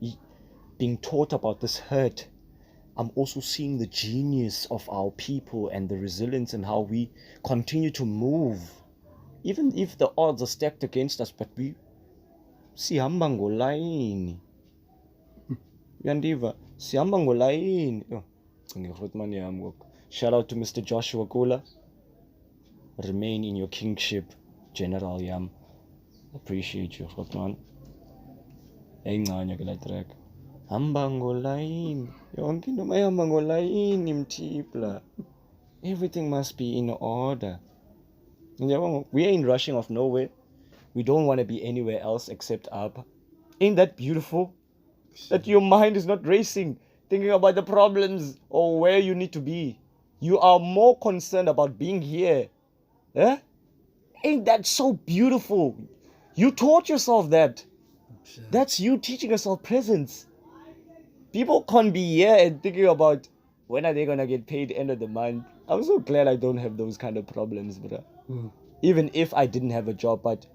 A: I'm being taught about this hurt, I'm also seeing the genius of our people and the resilience and how we continue to move. Even if the odds are stacked against us, but we sihamba ngolayini. Yandiva, sihamba ngolayini. Shout out to Mr. Joshua Kula. Remain in your kingship, General Yam. Appreciate you, Rotman. Enganya ke la track. Hamba ngolayini. Yonke into mayihamba ngolayini mthipla. Everything must be in order. We ain't rushing off nowhere. We don't want to be anywhere else except up. Ain't that beautiful? That your mind is not racing, thinking about the problems or where you need to be. You are more concerned about being here. Eh? Ain't that so beautiful? You taught yourself that. That's you teaching yourself presence. People can't be here and thinking about when are they gonna get paid end of the month. I'm so glad I don't have those kind of problems, bro. Even if I didn't have a job, but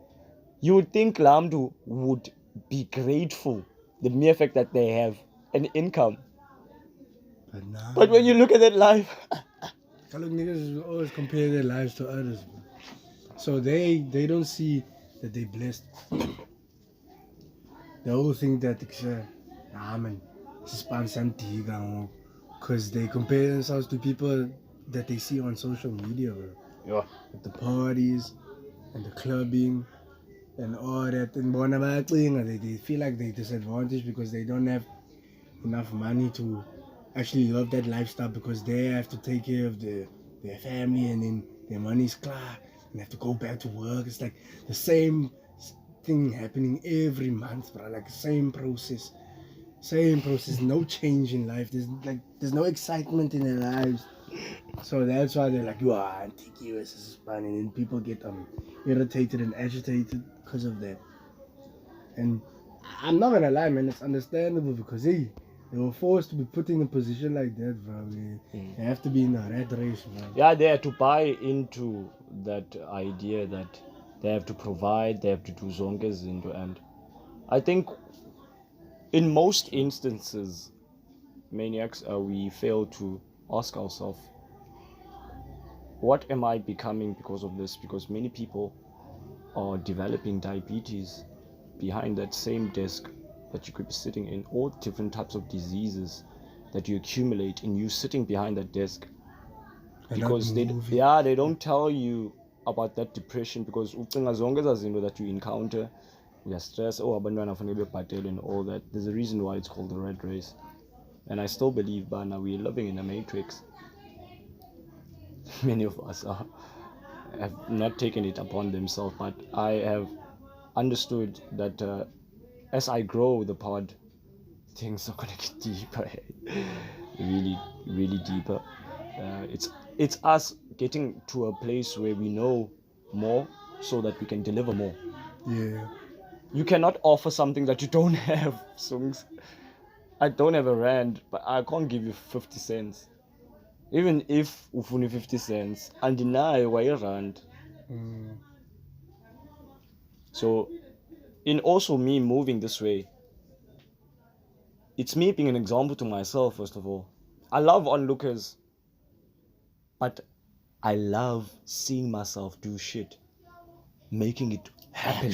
A: you would think Lamdu would be grateful the mere fact that they have an income.
B: But nah.
C: But when you look at that life,
B: Look, niggas always compare their lives to others, bro. So they don't see that they blessed. They all think that man, because they compare themselves to people that they see on social media, bro.
C: yeah,
B: At the parties and the clubbing and all that. And they feel like they're disadvantaged because they don't have enough money to actually love that lifestyle, because they have to take care of their family, and then their money's clear and they have to go back to work. It's like the same thing happening every month, bro. Like same process, no change in life. There's no excitement in their lives. So that's why they're like, you are anti-US, this is fun. And then people get irritated and agitated because of that. And I'm not gonna lie, man, it's understandable, because they were forced to be put in a position like that, bro. They have to be in a rat race, man.
C: yeah, they have to buy into that idea that they have to provide, they have to do zonke izinto. And I think in most instances, maniacs, we fail to ask ourselves, what am I becoming because of this? Because many people are developing diabetes behind that same desk that you could be sitting in, all different types of diseases that you accumulate in you sitting behind that desk.
B: And
C: Because they don't tell you about that depression, because as long as that you encounter, you're stressed, and all that. There's a reason why it's called the red race. And I still believe, Bana, we're living in a matrix. Many of us have not taken it upon themselves, but I have understood that as I grow the pod, things are gonna get deeper. Really, really deeper. It's us getting to a place where we know more so that we can deliver more.
B: Yeah.
C: You cannot offer something that you don't have, Sungs. I don't have a rand, but I can't give you 50 cents. Even if ufuni 50 cents, and deny why a rand. So, in also me moving this way, it's me being an example to myself, first of all. I love onlookers, but I love seeing myself do shit. Making it happen.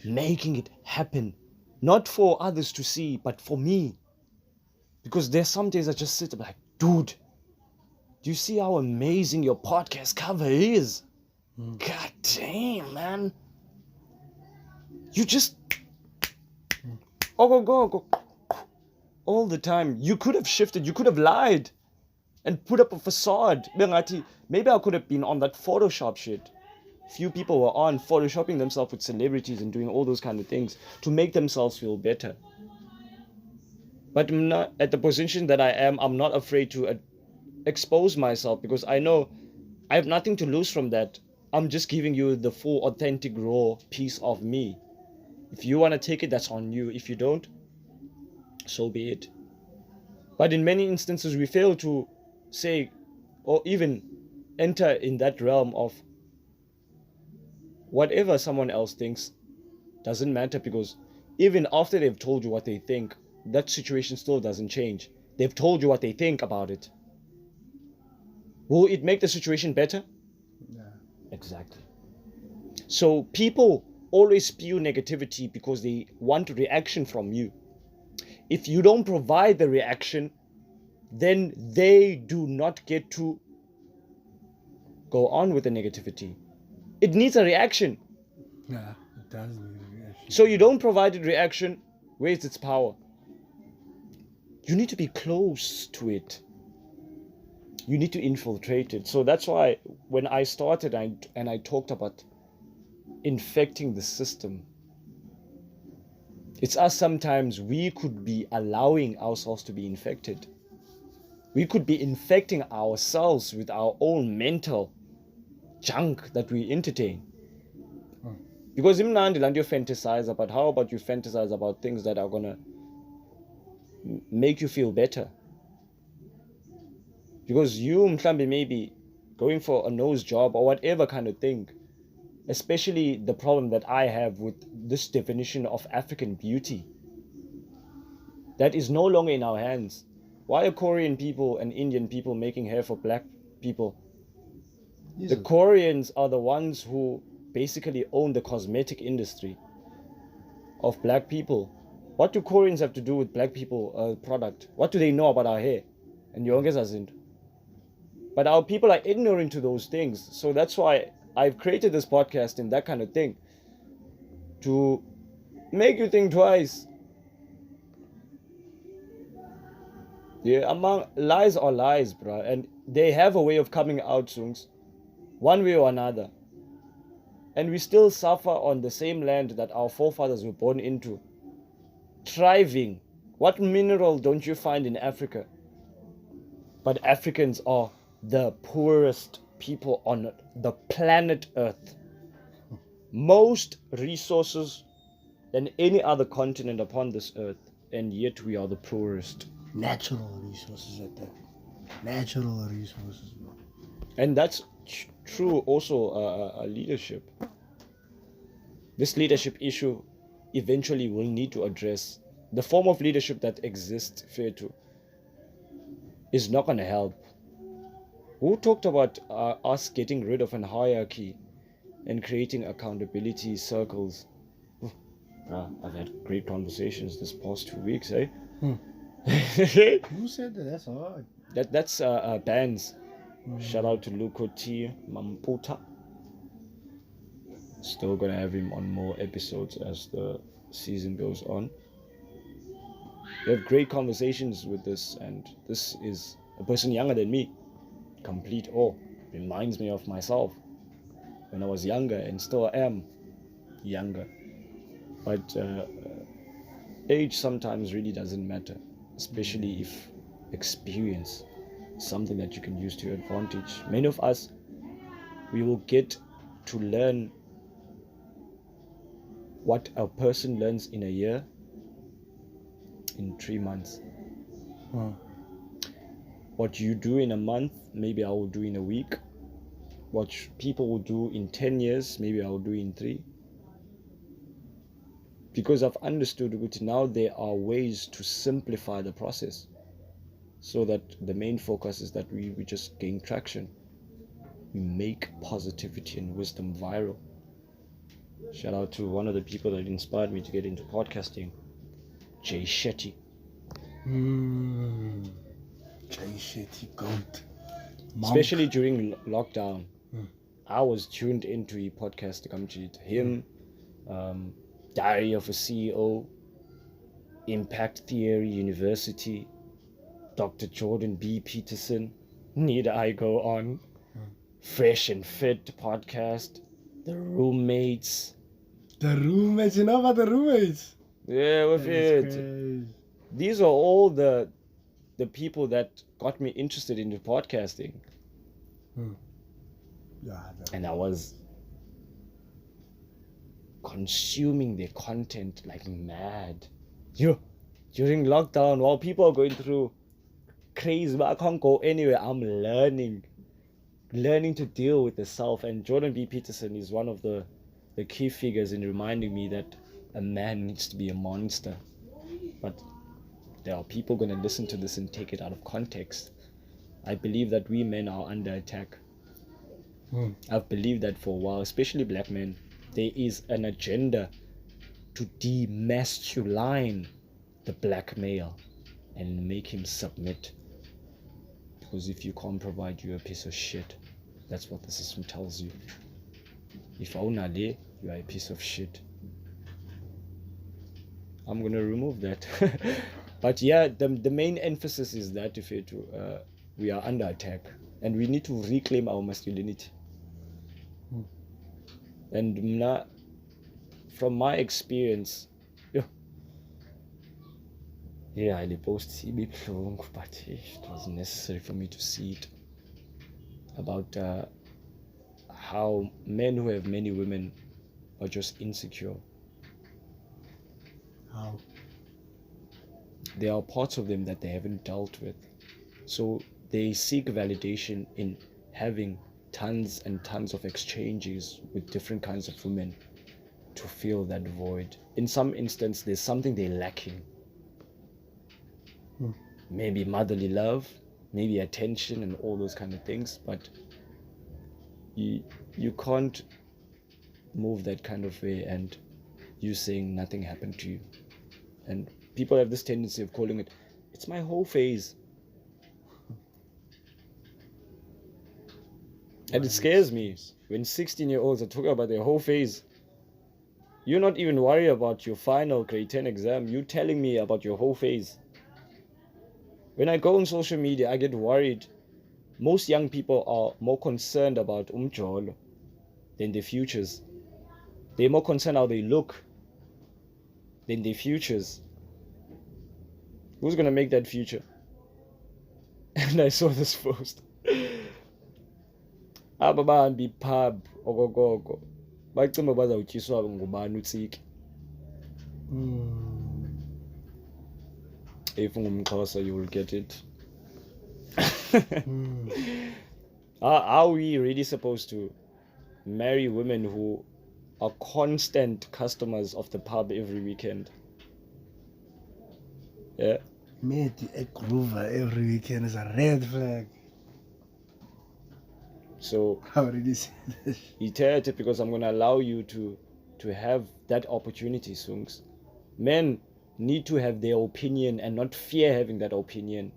C: Making it happen. Not for others to see, but for me. Because there's some days I just sit like, dude, do you see how amazing your podcast cover is? God damn, man. You just go all the time. You could have shifted, you could have lied and put up a facade. Maybe I could have been on that Photoshop shit. Few people were on photoshopping themselves with celebrities and doing all those kind of things to make themselves feel better. But I'm not at the position that I am. I'm not afraid to expose myself, because I know I have nothing to lose from that. I'm just giving you the full, authentic, raw piece of me. If you want to take it, that's on you. If you don't, so be it. But in many instances, we fail to say or even enter in that realm of whatever someone else thinks doesn't matter, because even after they've told you what they think, that situation still doesn't change. They've told you what they think about it. Will it make the situation better?
B: Yeah.
C: Exactly. So people always spew negativity because they want a reaction from you. If you don't provide the reaction, then they do not get to go on with the negativity. It needs a reaction.
B: Yeah, it does need a reaction.
C: So you don't provide a reaction, where's its power? You need to be close to it. You need to infiltrate it. So that's why when I started and I talked about infecting the system, it's us sometimes we could be allowing ourselves to be infected. We could be infecting ourselves with our own mental junk that we entertain. Because even now, you fantasize about, how about you fantasize about things that are gonna make you feel better? Because you, maybe going for a nose job or whatever kind of thing, especially the problem that I have with this definition of African beauty, that is no longer in our hands. Why are Korean people and Indian people making hair for black people? The
B: Jesus.
C: Koreans are the ones who basically own the cosmetic industry of black people. What do Koreans have to do with black people product? What do they know about our hair? And youngest hasn't. But our people are ignorant to those things. So that's why I've created this podcast and that kind of thing. To make you think twice. Yeah, among lies are lies, bro. And they have a way of coming out, Sungs. One way or another. And we still suffer on the same land that our forefathers were born into. Thriving. What mineral don't you find in Africa? But Africans are the poorest people on the planet Earth. Most resources than any other continent upon this earth, and yet we are the poorest.
B: Natural resources at that. Natural resources, bro.
C: And that's true also leadership. This leadership issue eventually will need to address. The form of leadership that exists, fair to, is not going to help. Who talked about us getting rid of an hierarchy and creating accountability circles? I've had great conversations this past 2 weeks, eh?
B: Who said that? That's hard.
C: That's bands. Shout out to Luko T Mamputa. Still gonna have him on more episodes as the season goes on. We have great conversations with this, and this is a person younger than me. Complete awe. Reminds me of myself when I was younger and still am younger. But age sometimes really doesn't matter, especially if experience is something that you can use to your advantage. Many of us, we will get to learn what a person learns in a year in 3 months. What you do in a month, maybe I will do in a week. What people will do in 10 years, maybe I will do in 3. Because I've understood that now there are ways to simplify the process so that the main focus is that we just gain traction. We make positivity and wisdom viral. Shout out to one of the people that inspired me to get into podcasting, Jay Shetty.
B: Jay Shetty, goat.
C: Especially during lockdown, I was tuned into a podcast. Him, Diary of a CEO, Impact Theory University, Dr. Jordan B. Peterson, Need I Go On, Fresh and Fit podcast, The Roommates.
B: The roommates, you know about the roommates?
C: Yeah, with it. These are all the people that got me interested into podcasting.
B: Yeah,
C: and I was consuming their content like mad. During lockdown, while people are going through crazy, but I can't go anywhere, I'm learning to deal with the self. And Jordan B. Peterson is one of the key figures in reminding me that a man needs to be a monster. But there are people going to listen to this and take it out of context. I believe that we men are under attack. I've believed that for a while, especially black men. There is an agenda to demasculine the black male and make him submit. Because if you can't provide, you're a piece of shit. That's what the system tells you. If only you are a piece of shit. I'm gonna remove that. But yeah, the main emphasis is that we are under attack and we need to reclaim our masculinity. And from my experience, I post but it was necessary for me to see it about how men who have many women are just insecure.
B: How?
C: There are parts of them that they haven't dealt with, so they seek validation in having tons and tons of exchanges with different kinds of women to fill that void. In some instance, there's something they're lacking. maybe motherly love, maybe attention and all those kind of things, but you can't move that kind of way and you saying nothing happened to you. And people have this tendency of calling it, it's my whole phase. And it scares me when 16-year-olds are talking about their whole phase. You're not even worried about your final grade 10 exam. You're telling me about your whole phase. When I go on social media, I get worried. Most young people are more concerned about umjolo than their futures. They're more concerned how they look than their futures. Who's gonna make that future? And I saw this post. Aba bahambi pub ogogogo bacimba bazawutyiswa ngubani utsiki. If ungumXhosa you will get it. Are we really supposed to marry women who are constant customers of the pub every weekend? Yeah.
B: Mate, a groover every weekend is a red flag.
C: So
B: I already said this.
C: ithethe because I'm gonna allow you to have that opportunity, Sungs. Men need to have their opinion and not fear having that opinion.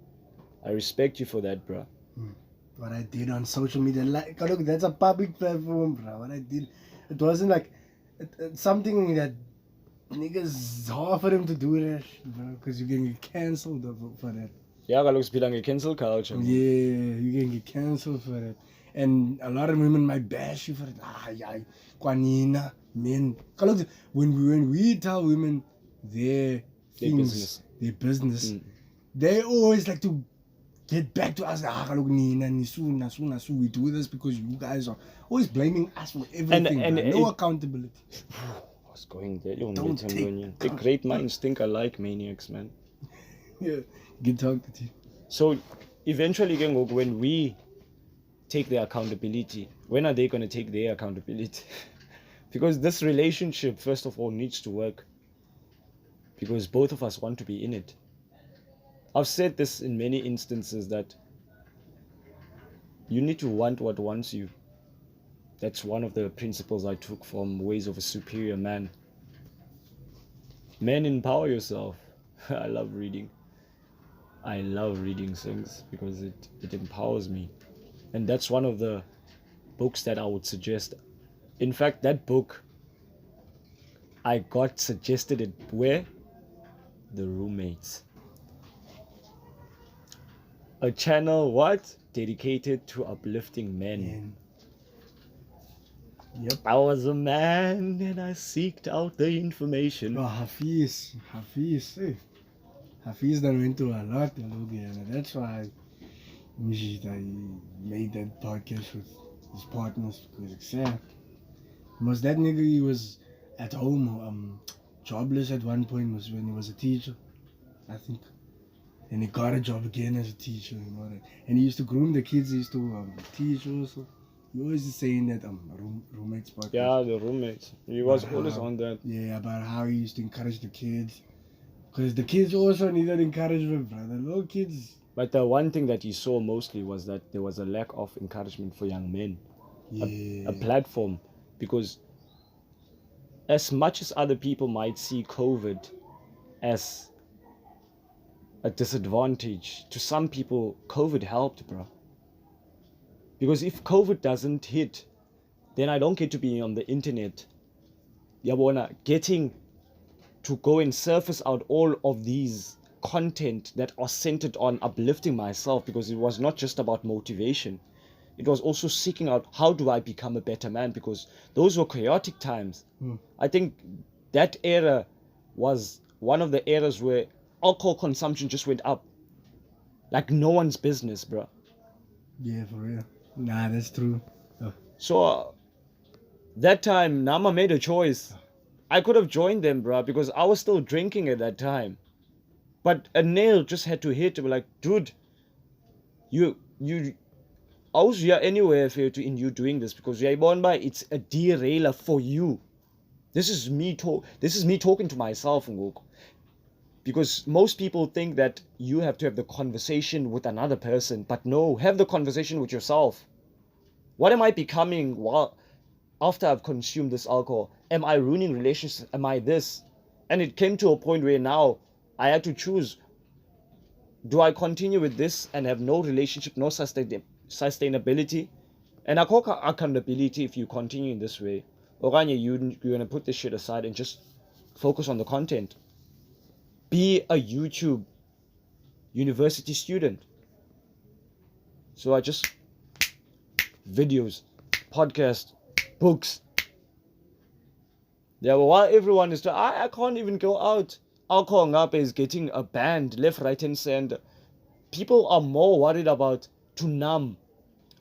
C: I respect you for that, bro.
B: What I did on social media, like, look, that's a public platform, bro. What I did, it wasn't like it's something that niggas hard for them to do that, bro, because you can get cancelled for that.
C: Yeah, kaloku siphila nge-cancel culture.
B: Yeah, you can get cancelled for that. And a lot of women might bash you for it. Kwanina, men. Kaloku, when we tell women their things, their business, they always like to get back to us. Kaloku nina, nisu, we do this because you guys are always blaming us for everything. And no accountability.
C: I was going there.
B: Don't take
C: the great minds think alike, maniacs, man.
B: Yeah, good talk to you.
C: So eventually, when we take their accountability, when are they going to take their accountability? Because this relationship, first of all, needs to work. Because both of us want to be in it. I've said this in many instances that you need to want what wants you. That's one of the principles I took from Ways of a Superior Man. Men, empower yourself. I love reading. I love reading things because it empowers me. And that's one of the books that I would suggest. In fact, that book, I got suggested it where? The Roommates. A channel, what? Dedicated to uplifting men.
B: Yep.
C: I was a man and I seeked out the information.
B: Oh, Hafiz, hey. Hafiz done went through a lot, and that's why I made that podcast with his partners, because it's sad. Most that nigga, he was at home, jobless at one point, was when he was a teacher, I think. And he got a job again as a teacher, you know that. And he used to groom the kids, he used to teach also. He always is saying that roommates podcast.
C: Yeah, the Roommates. He was always on that.
B: Yeah, about how he used to encourage the kids. Because the kids also needed encouragement, brother. Little kids.
C: But the one thing that he saw mostly was that there was a lack of encouragement for young men.
B: Yeah.
C: A platform. Because as much as other people might see COVID as a disadvantage, to some people, COVID helped, bro. Because if COVID doesn't hit, then I don't get to be on the internet. Yabona, getting to go and surface out all of these content that are centered on uplifting myself, because it was not just about motivation. It was also seeking out, how do I become a better man? Because those were chaotic times. I think that era was one of the eras where alcohol consumption just went up. Like no one's business, bro.
B: Yeah, for real. Nah, that's true. Oh.
C: So that time, Nama made a choice. I could have joined them, bro, because I was still drinking at that time. But a nail just had to hit. Like, dude, I was here anywhere for you in you doing this, because you're born by it's a derailer for you. This is me talking to myself, Ngoku. Because most people think that you have to have the conversation with another person, but no, have the conversation with yourself. What am I becoming after I've consumed this alcohol? Am I ruining relationships? Am I this? And it came to a point where now I had to choose. Do I continue with this and have no relationship, no sustainability? And I call accountability if you continue in this way. Or you're going to put this shit aside and just focus on the content. Be a YouTube university student. So I just videos, podcasts, books. Yeah, but while everyone is I can't even go out. Alcohol Ngapa is getting a banned left, right, and center. People are more worried about to numb.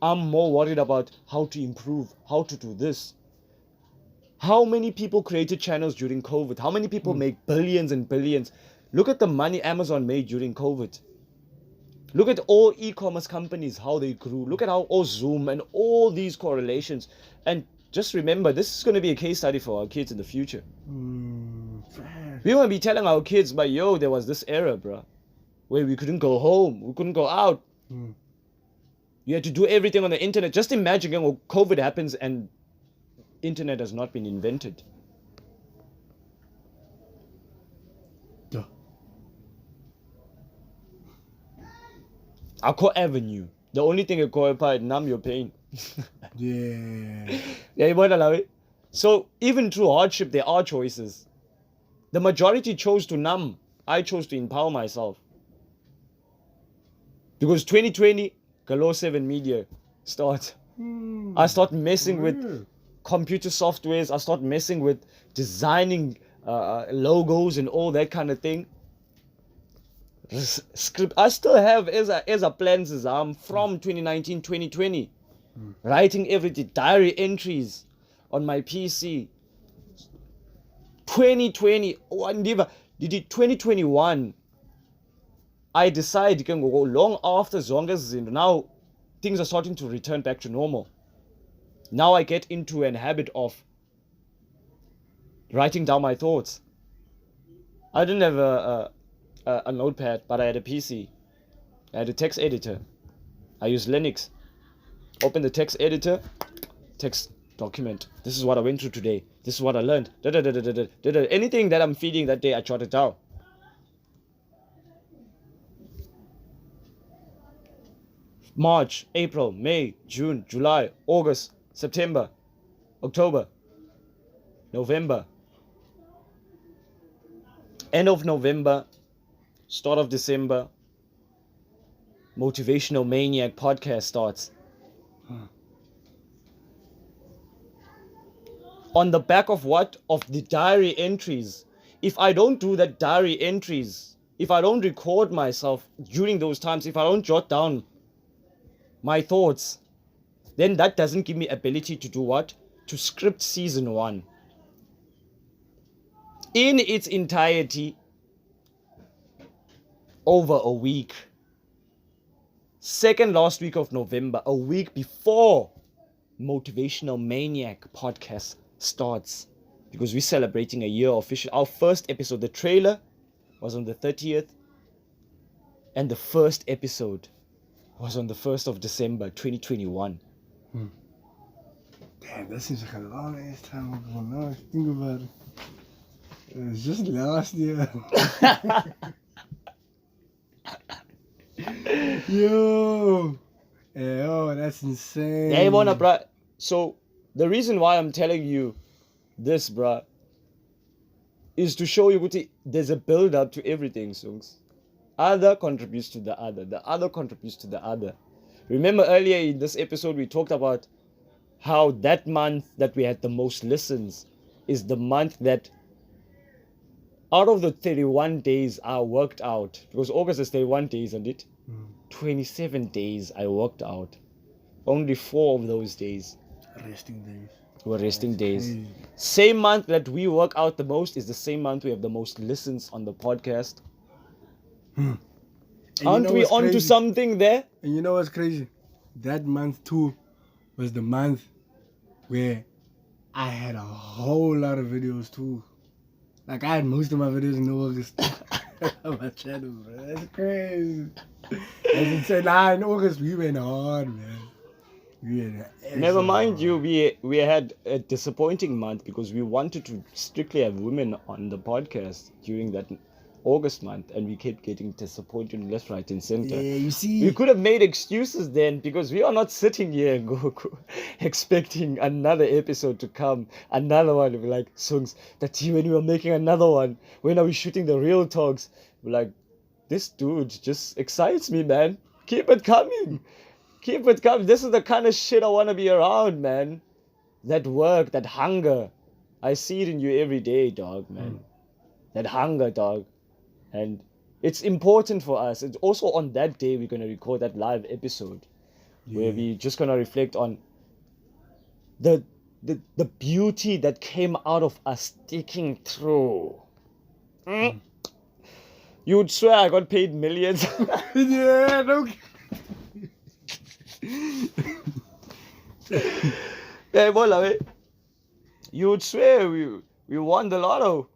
C: I'm more worried about how to improve, how to do this. How many people created channels during COVID? How many people make billions and billions? Look at the money Amazon made during COVID. Look at all e-commerce companies, how they grew. Look at how all Zoom and all these correlations. And just remember, this is going to be a case study for our kids in the future. We want to be telling our kids, but yo, there was this era, bro, where we couldn't go home, we couldn't go out. You had to do everything on the internet. Just imagine when COVID happens and internet has not been invented. Akho Avenue. The only thing you call it numb your pain.
B: Yeah.
C: Yeah, you want to allow it? So even through hardship, there are choices. The majority chose to numb. I chose to empower myself. Because 2020, Galo 7 Media starts. I start messing with computer softwares. I start messing with designing logos and all that kind of thing. Script. I still have as a plans from 2019, 2020. Writing everything, diary entries on my PC. 2020, did it 2021. I decided long after zonke now things are starting to return back to normal. Now I get into an habit of writing down my thoughts. I didn't have a notepad, but I had a PC. I had a text editor. I use Linux. Open the text editor, text document. This is what I went through today. This is what I learned. Anything that I'm feeling that day, I jot it down. March, April, May, June, July, August, September, October, November. End of November, start of December, Motivational Maniac podcast starts. On the back of what? Of the diary entries. If I don't do that diary entries, if I don't record myself during those times, if I don't jot down my thoughts, then that doesn't give me ability to do what? To script season 1. In its entirety, over a week. Second last week of November, a week before Motivational Maniac podcast starts. Because we're celebrating a year official. Our first episode, the trailer, was on the 30th. And the first episode was on the 1st of December, 2021.
B: Damn, that seems like a long ass time ago. Now I think about it. It was just last year. Yo, that's insane.
C: Yeah, bruh. So the reason why I'm telling you this, bruh, is to show you there's a build up to everything, Sungs. Other contributes to the other contributes to the other. Remember earlier in this episode we talked about how that month that we had the most listens is the month that out of the 31 days I worked out, because August is 31 days, isn't it? 27 days I worked out. Only 4 of those days
B: resting days.
C: Were resting days. Same month that we work out the most is the same month we have the most listens on the podcast. Aren't we onto something there?
B: And you know what's crazy? That month too was the month where I had a whole lot of videos too. Like I had most of my videos in August. My channel, bro. That's crazy. As you said, in August we went hard, man. We went
C: Never
B: extra
C: mind you,
B: hard.
C: we had a disappointing month because we wanted to strictly have women on the podcast during that August month, and we kept getting disappointed left, right, and center.
B: Yeah, you see.
C: We could have made excuses then because we are not sitting here and go expecting another episode to come, another one. We're like, Sungs, that when we were making another one, when are we shooting the real talks? We're like, this dude just excites me, man. Keep it coming. Keep it coming. This is the kind of shit I want to be around, man. That work, that hunger. I see it in you every day, dog, man. That hunger, dog. And it's important for us. It's also on that day we're going to record that live episode where we're just going to reflect on the beauty that came out of us sticking through. You would swear I got paid millions.
B: Yeah, no.
C: Hey, bola, you would swear we won the lotto.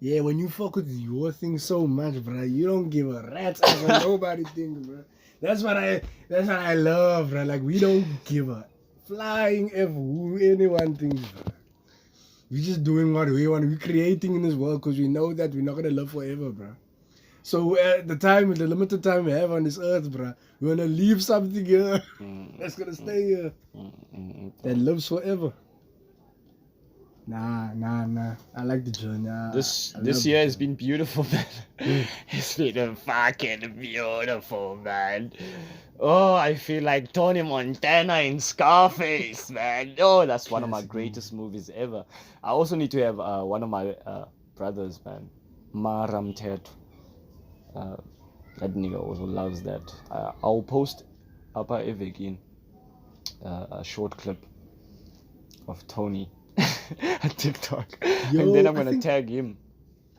B: Yeah, when you fuck with your thing so much, bro, you don't give a rat's ass what nobody thinks, bro. That's what I love, bro. Like, we don't give a flying F who anyone thinks, bro. We just doing what we want. We're creating in this world because we know that we're not gonna live forever, bro. So the limited time we have on this earth, bro, we wanna leave something here that's gonna stay here, that lives forever. Nah. I like the journey.
C: This year has been beautiful, man. It's been fucking beautiful, man. Oh, I feel like Tony Montana in Scarface, man. Oh, that's one of my greatest movies ever. I also need to have one of my brothers, man, Maram Ted. That nigga also loves that. I'll post up again a short clip of Tony on TikTok, and then I'm gonna tag him.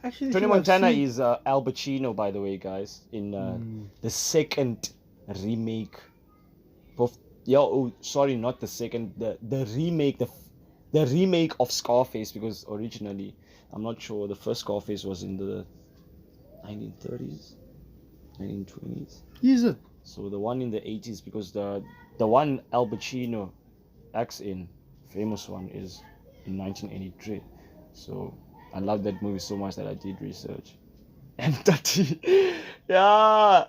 B: Actually,
C: Tony Montana is Al Pacino, by the way, guys, in the second remake of sorry, not the second, the remake, the remake of Scarface, because originally I'm not sure the first Scarface was in the 1930s, 1920s.
B: Is it?
C: So the one in the 80s, because the one Al Pacino acts in, famous one, is in 1983. So I love that movie so much that I did research. And Tati, yeah,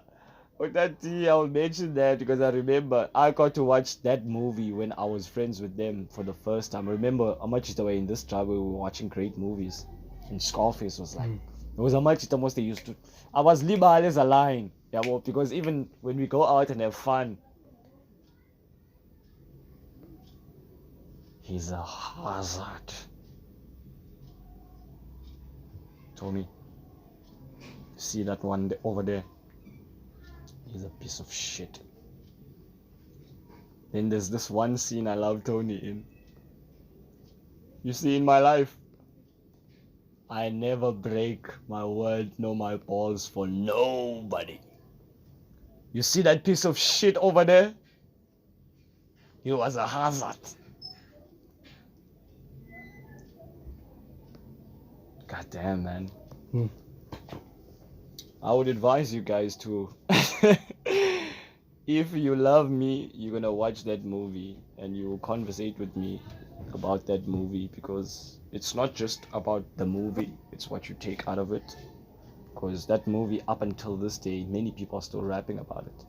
C: Tati, I'll mention that because I remember I got to watch that movie when I was friends with them for the first time. I remember how much they were in this tribe, we were watching great movies, and Scarface was like, it was how much the most they used to. I was liberal as a line, yeah, well, because even when we go out and have fun, he's a hazard. Tommy, see that one over there? He's a piece of shit. Then there's this one scene I love Tony in. You see, in my life, I never break my word nor my balls for nobody. You see that piece of shit over there? He was a hazard. God damn, man. I would advise you guys to, if you love me, you're gonna watch that movie and you will conversate with me about that movie, because it's not just about the movie, it's what you take out of it. Because that movie, up until this day, many people are still rapping about it.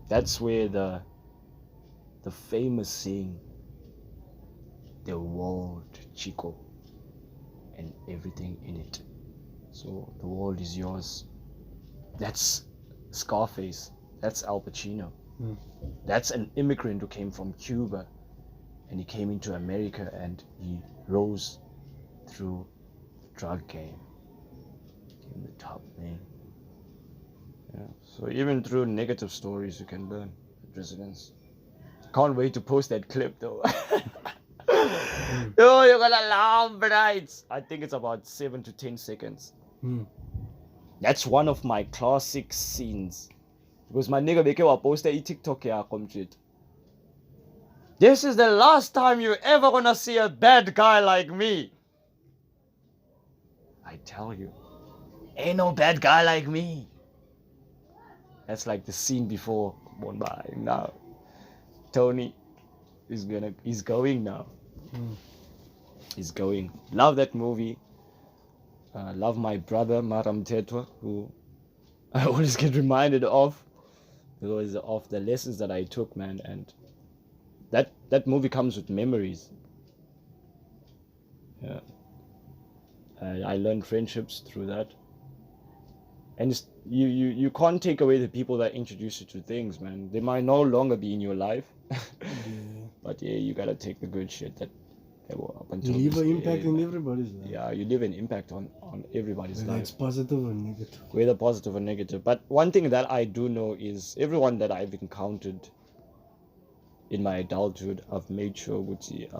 C: That's where the famous saying, the world, Chico, and everything in it. So the world is yours. That's Scarface. That's Al Pacino. That's an immigrant who came from Cuba, and he came into America and he rose through the drug game. Became the top man. Yeah. So even through negative stories, you can learn resilience. Can't wait to post that clip though. Oh, you're gonna laugh, right? I think it's about 7 to 10 seconds. That's one of my classic scenes. Because my nigga beke wa post a TikTok ya complete. This is the last time you're ever gonna see a bad guy like me. I tell you, Ain't no bad guy like me. That's like the scene before Bombay. Now, Tony is he's going now. He's going. Love that movie. Love my brother Maram Tetwa, who I always get reminded of because of the lessons that I took, man. And that movie comes with memories. Yeah. I learned friendships through that. And you can't take away the people that introduce you to things, man. They might no longer be in your life. But yeah, you gotta take the good shit that they were up until
B: You leave
C: this
B: an impact
C: day,
B: in
C: man.
B: everybody's life.
C: Yeah, you leave an impact on everybody's
B: Whether
C: life.
B: it's positive or negative.
C: Whether positive or negative. But one thing that I do know is everyone that I've encountered in my adulthood, I've made sure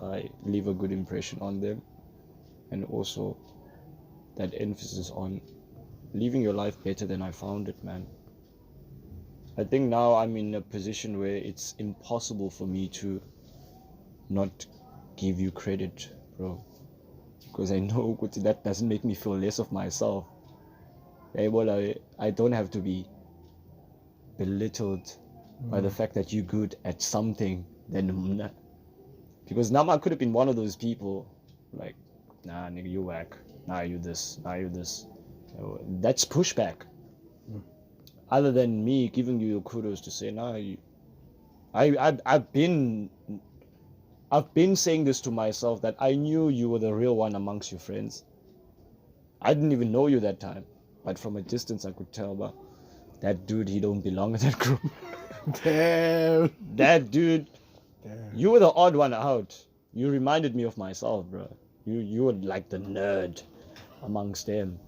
C: I leave a good impression on them. And also that emphasis on living your life better than I found it, man. I think now I'm in a position where it's impossible for me to not give you credit, bro. Because I know that doesn't make me feel less of myself. I don't have to be belittled by the fact that you're good at something. Then, because Nama could have been one of those people, like, nah, nigga, you whack. Nah, you this. Nah, you this. That's pushback. Other than me giving you your kudos to say, nah, I've been saying this to myself that I knew you were the real one amongst your friends. I didn't even know you that time, but from a distance I could tell, but that dude, he don't belong in that group.
B: Damn.
C: That dude,
B: Damn.
C: you were the odd one out. You reminded me of myself, bro. You were like the nerd amongst them.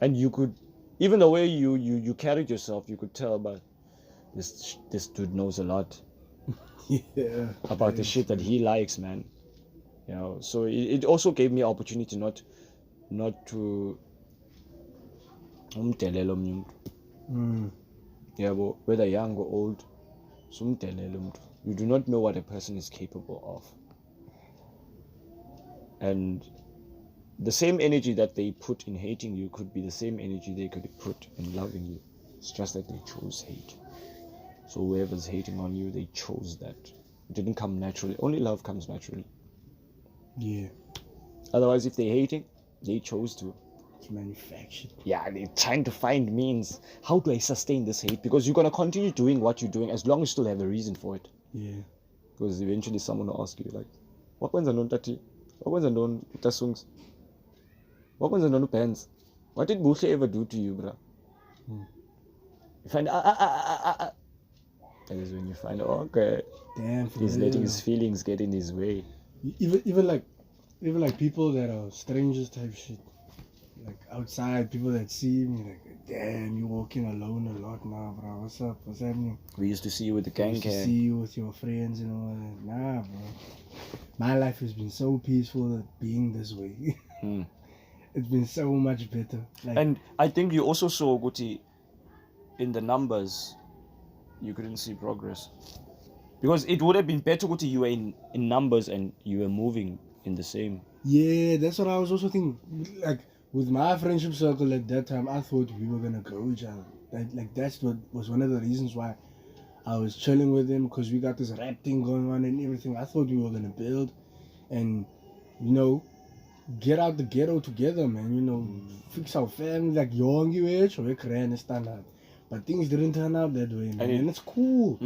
C: And you could, even the way you carried yourself, you could tell, but this dude knows a lot
B: Yeah.
C: about the shit that he likes, man. You know, so it also gave me opportunity not to umdelela omnye umuntu. Yeah, but whether young or old, sumdelela umuntu. You do not know what a person is capable of. And the same energy that they put in hating you could be the same energy they could put in loving you. It's just that they chose hate. So whoever's hating on you, they chose that. It didn't come naturally. Only love comes naturally.
B: Yeah.
C: Otherwise, if they're hating, they chose to.
B: It's manufactured.
C: Yeah, they're trying to find means. How do I sustain this hate? Because you're going to continue doing what you're doing as long as you still have a reason for it.
B: Yeah.
C: Because eventually someone will ask you, like, what kwenza non tati? What kwenza non utasungs? What kwenza non pants? What did Buhle ever do to you, bruh? You find, That is when you find, okay,
B: Damn.
C: he's letting his feelings get in his way.
B: Even like people that are strangers type shit. Like outside, people that see me like, damn, you walking alone a lot now, bro. What's up? What's happening?
C: We used to see you with the
B: I
C: gang
B: used to
C: can.
B: see you with your friends and all that. Nah, bro. My life has been so peaceful that being this way. It's been so much better. Like,
C: And I think you also saw, Guti, in the numbers, you couldn't see progress. Because it would have been better, Guti, you were in numbers and you were moving in the same.
B: yeah, that's what I was also thinking. Like, with my friendship circle at that time, I thought we were gonna grow each other. Like that's what was one of the reasons why I was chilling with them, because we got this rap thing going on and everything. I thought we were gonna build and, you know, get out the ghetto together, man. You know, fix our family, like young age or grand standard. But things didn't turn out that way, man. And it's cool.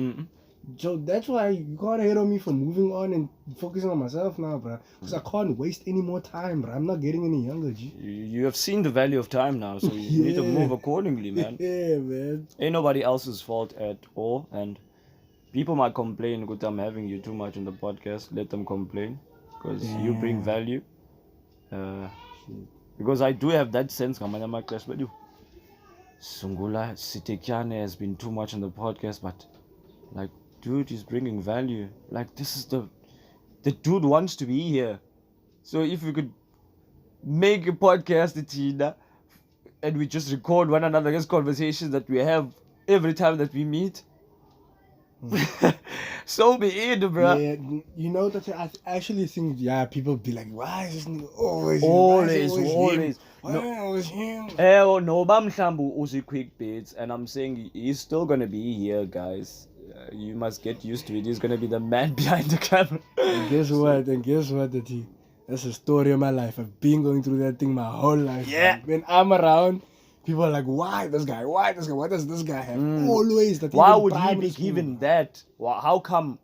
B: So that's why you can't hate on me for moving on and focusing on myself now, bro. Because I can't waste any more time, bro. I'm not getting any younger, G.
C: You have seen the value of time now, so you need to move accordingly, man.
B: Yeah, man.
C: Ain't nobody else's fault at all. And people might complain, good, I'm having you too much on the podcast. Let them complain, because you bring value. Because I do have that sense, my class, but you. Sungula Sitetyana has been too much on the podcast, but like, dude, he's bringing value. Like, this is the dude wants to be here. So if we could make a podcast, Tina, and we just record one another's conversations that we have every time that we meet, So be it, bruh.
B: Yeah, you know that I actually think people be like, why is this nigga always
C: Always.
B: him? Why always him?
C: No, Bamshambu Uzi quick bits, and I'm saying he's still gonna be here, guys. You must get used to it. He's gonna be the man behind the camera.
B: And guess what? That that's the story of my life. I've been going through that thing my whole life.
C: Yeah.
B: Man. When I'm around, people are like, why this guy? Why this guy? What does this guy have? Always that.
C: Why
B: even
C: would he
B: primary
C: be
B: school.
C: given that? How come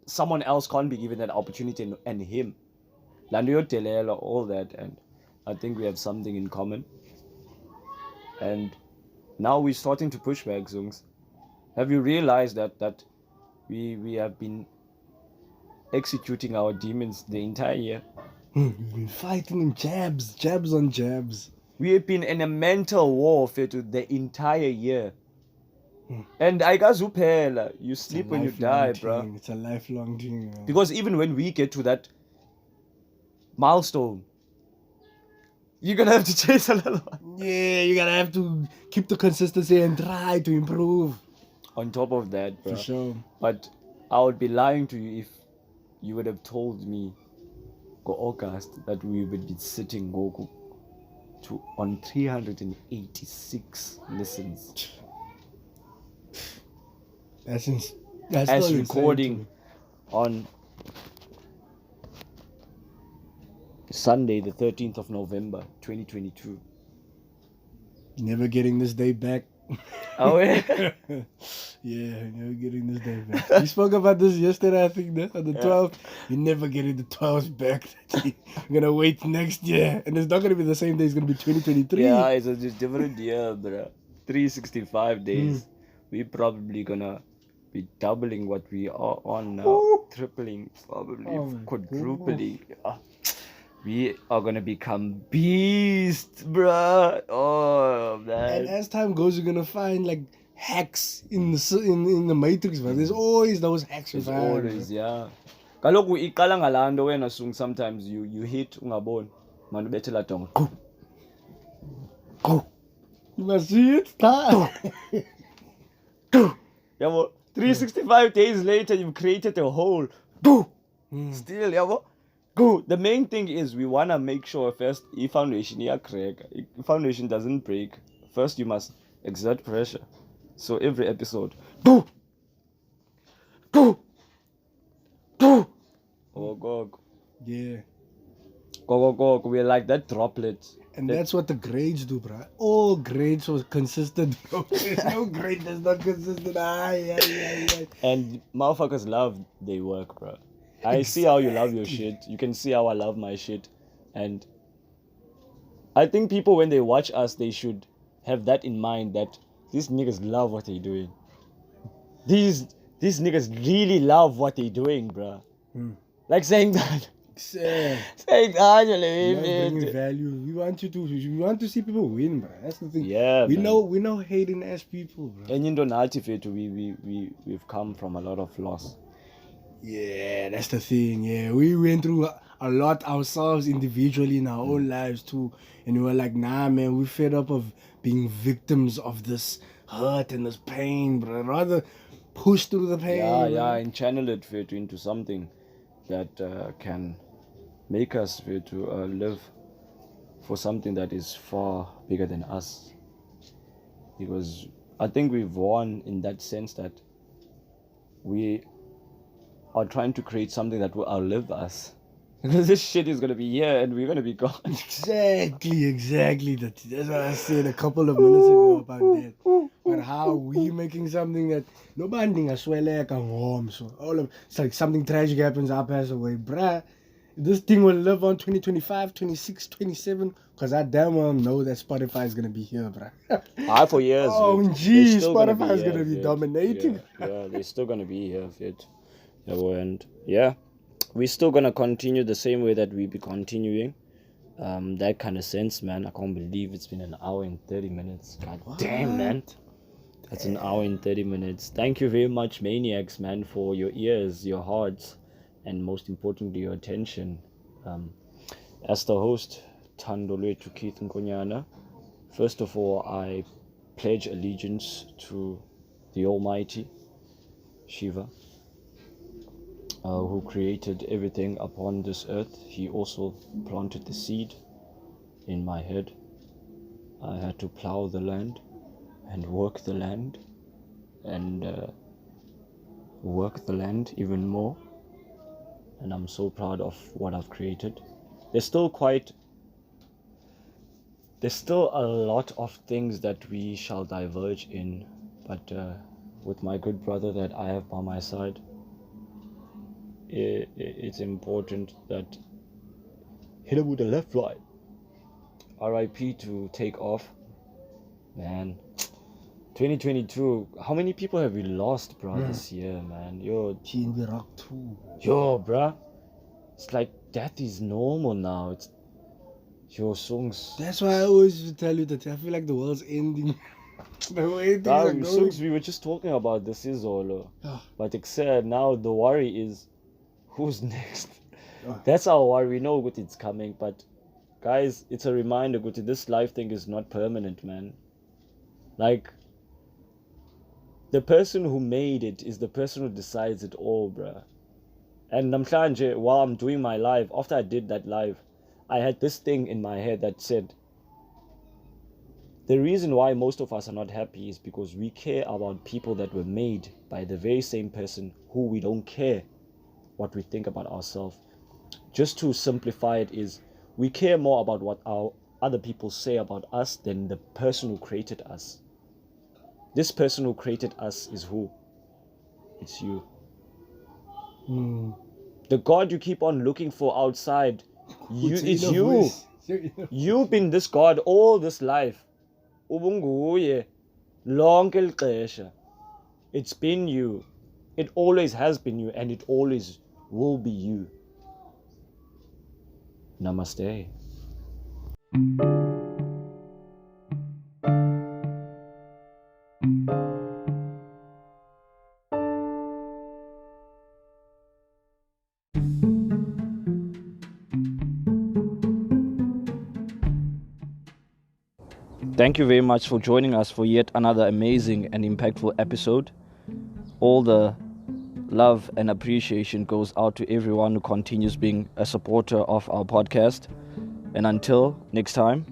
C: someone else can't be given that opportunity and him? Landio Telela, all that, and I think we have something in common. And now we're starting to push back, Zungs. Have you realized that we have been executing our demons the entire year?
B: We've been fighting in jabs on jabs.
C: We have been in a mental warfare to the entire year. And I got Zupela, you sleep when you die, bro.
B: It's a lifelong thing. Man.
C: Because even when we get to that milestone, you're gonna have to chase another one.
B: Yeah, you gotta have to keep the consistency and try to improve.
C: On top of that, bro.
B: For sure.
C: But I would be lying to you if you would have told me, go August, that we would be sitting Goku on 386 listens.
B: That's
C: As
B: still
C: recording on Sunday, the 13th of November, 2022.
B: Never getting this day back.
C: Oh, yeah.
B: Yeah, never getting this day back. We spoke about this yesterday, I think, on the 12th. You're never getting the 12th back. You're gonna wait next year. And it's not gonna be the same day, it's gonna be 2023.
C: Yeah, it's a different year, bro. 365 days. We're probably gonna be doubling what we are on now. Tripling, probably quadrupling. Yeah. We are gonna become beasts, bruh. Oh man!
B: And as time goes, you're gonna find like hacks in the matrix, man. There's always those hacks.
C: There's always, yeah. Kaloku iqala ngalando wena Sung, sometimes you hit ungaboni. Man ubethela tonga.
B: You must see it.
C: Yabo, 365 days later you've created a hole. Still, yabo. Go. The main thing is we wanna make sure first if foundation crack. If foundation doesn't break, first you must exert pressure. So every episode, oh go.
B: Yeah.
C: Go. We're like that droplet.
B: And that's what the grades do, bro. All grades was consistent, bro. There's no grade that's not consistent.
C: And motherfuckers love their work, bro. I see how you love your shit. You can see how I love my shit. And I think people, when they watch us, they should have that in mind, that these niggas love what they're doing. These niggas really love what they're doing, bro. Like saying that. Saying that,
B: bringing value. We want to see people win, bro. That's the thing.
C: Yeah,
B: we know hating ass people, bro.
C: And in Donati, we've come from a lot of loss.
B: Yeah, that's the thing. Yeah, we went through a lot ourselves individually in our own lives too, and we were like, nah, man, we're fed up of being victims of this hurt and this pain, bro. Rather push through the pain.
C: And channel it into something that can make us to live for something that is far bigger than us. Because I think we've won in that sense that we are trying to create something that will outlive us. Because this shit is gonna be here and we're gonna be gone.
B: Exactly. That's what I said a couple of minutes ago about that. But how we making something that nobody has swelek and warm. So it's like something tragic happens, I pass away. Bruh, this thing will live on 2025, 26, 27. Because I damn well know that Spotify is gonna be here, bruh.
C: For years.
B: Oh gee, Spotify is gonna be dominating.
C: Yeah, they're still gonna be here, fit. And we're still gonna continue the same way that we be continuing. That kind of sense, man. I can't believe it's been an hour and 30 minutes. God damn, man. That's an hour and 30 minutes. Thank you very much, Maniacs, man, for your ears, your hearts, and most importantly, your attention. As the host, Tandolwe to Keith Nkonyana. First of all, I pledge allegiance to the Almighty.
A: Shiva, who created everything upon this earth. He also planted the seed in my head. I had to plow the land and work the land and work the land even more. And I'm so proud of what I've created. There's still a lot of things that we shall diverge in, but with my good brother that I have by my side, it's important that hit him with the left right. RIP to Take Off. Man, 2022, how many people have we lost, bro, this year, man? Yo,
B: Rock too.
A: Yo, bruh. It's like death is normal now. It's your songs.
B: That's why I always tell you that I feel like the world's ending. The way things are going.
A: Songs, we were just talking about this is all.
B: Ah.
A: But except now the worry is who's next.
B: Ah.
A: That's our worry. We know what it's coming, but guys, it's a reminder. This life thing is not permanent, man. Like, the person who made it is the person who decides it all, bruh. And namhlanje, while I'm doing my live, after I did that live, I had this thing in my head that said, the reason why most of us are not happy is because we care about people that were made by the very same person who we don't care what we think about ourselves. Just to simplify it is, we care more about what our other people say about us than the person who created us. This person who created us is who? It's you. The God you keep on looking for outside, it's you. You've been this God all this life. Ubunguye lonke ixesha. It's been you. It always has been you, and it always will be you. Namaste. Thank you very much for joining us for yet another amazing and impactful episode. All the love and appreciation goes out to everyone who continues being a supporter of our podcast. And until next time,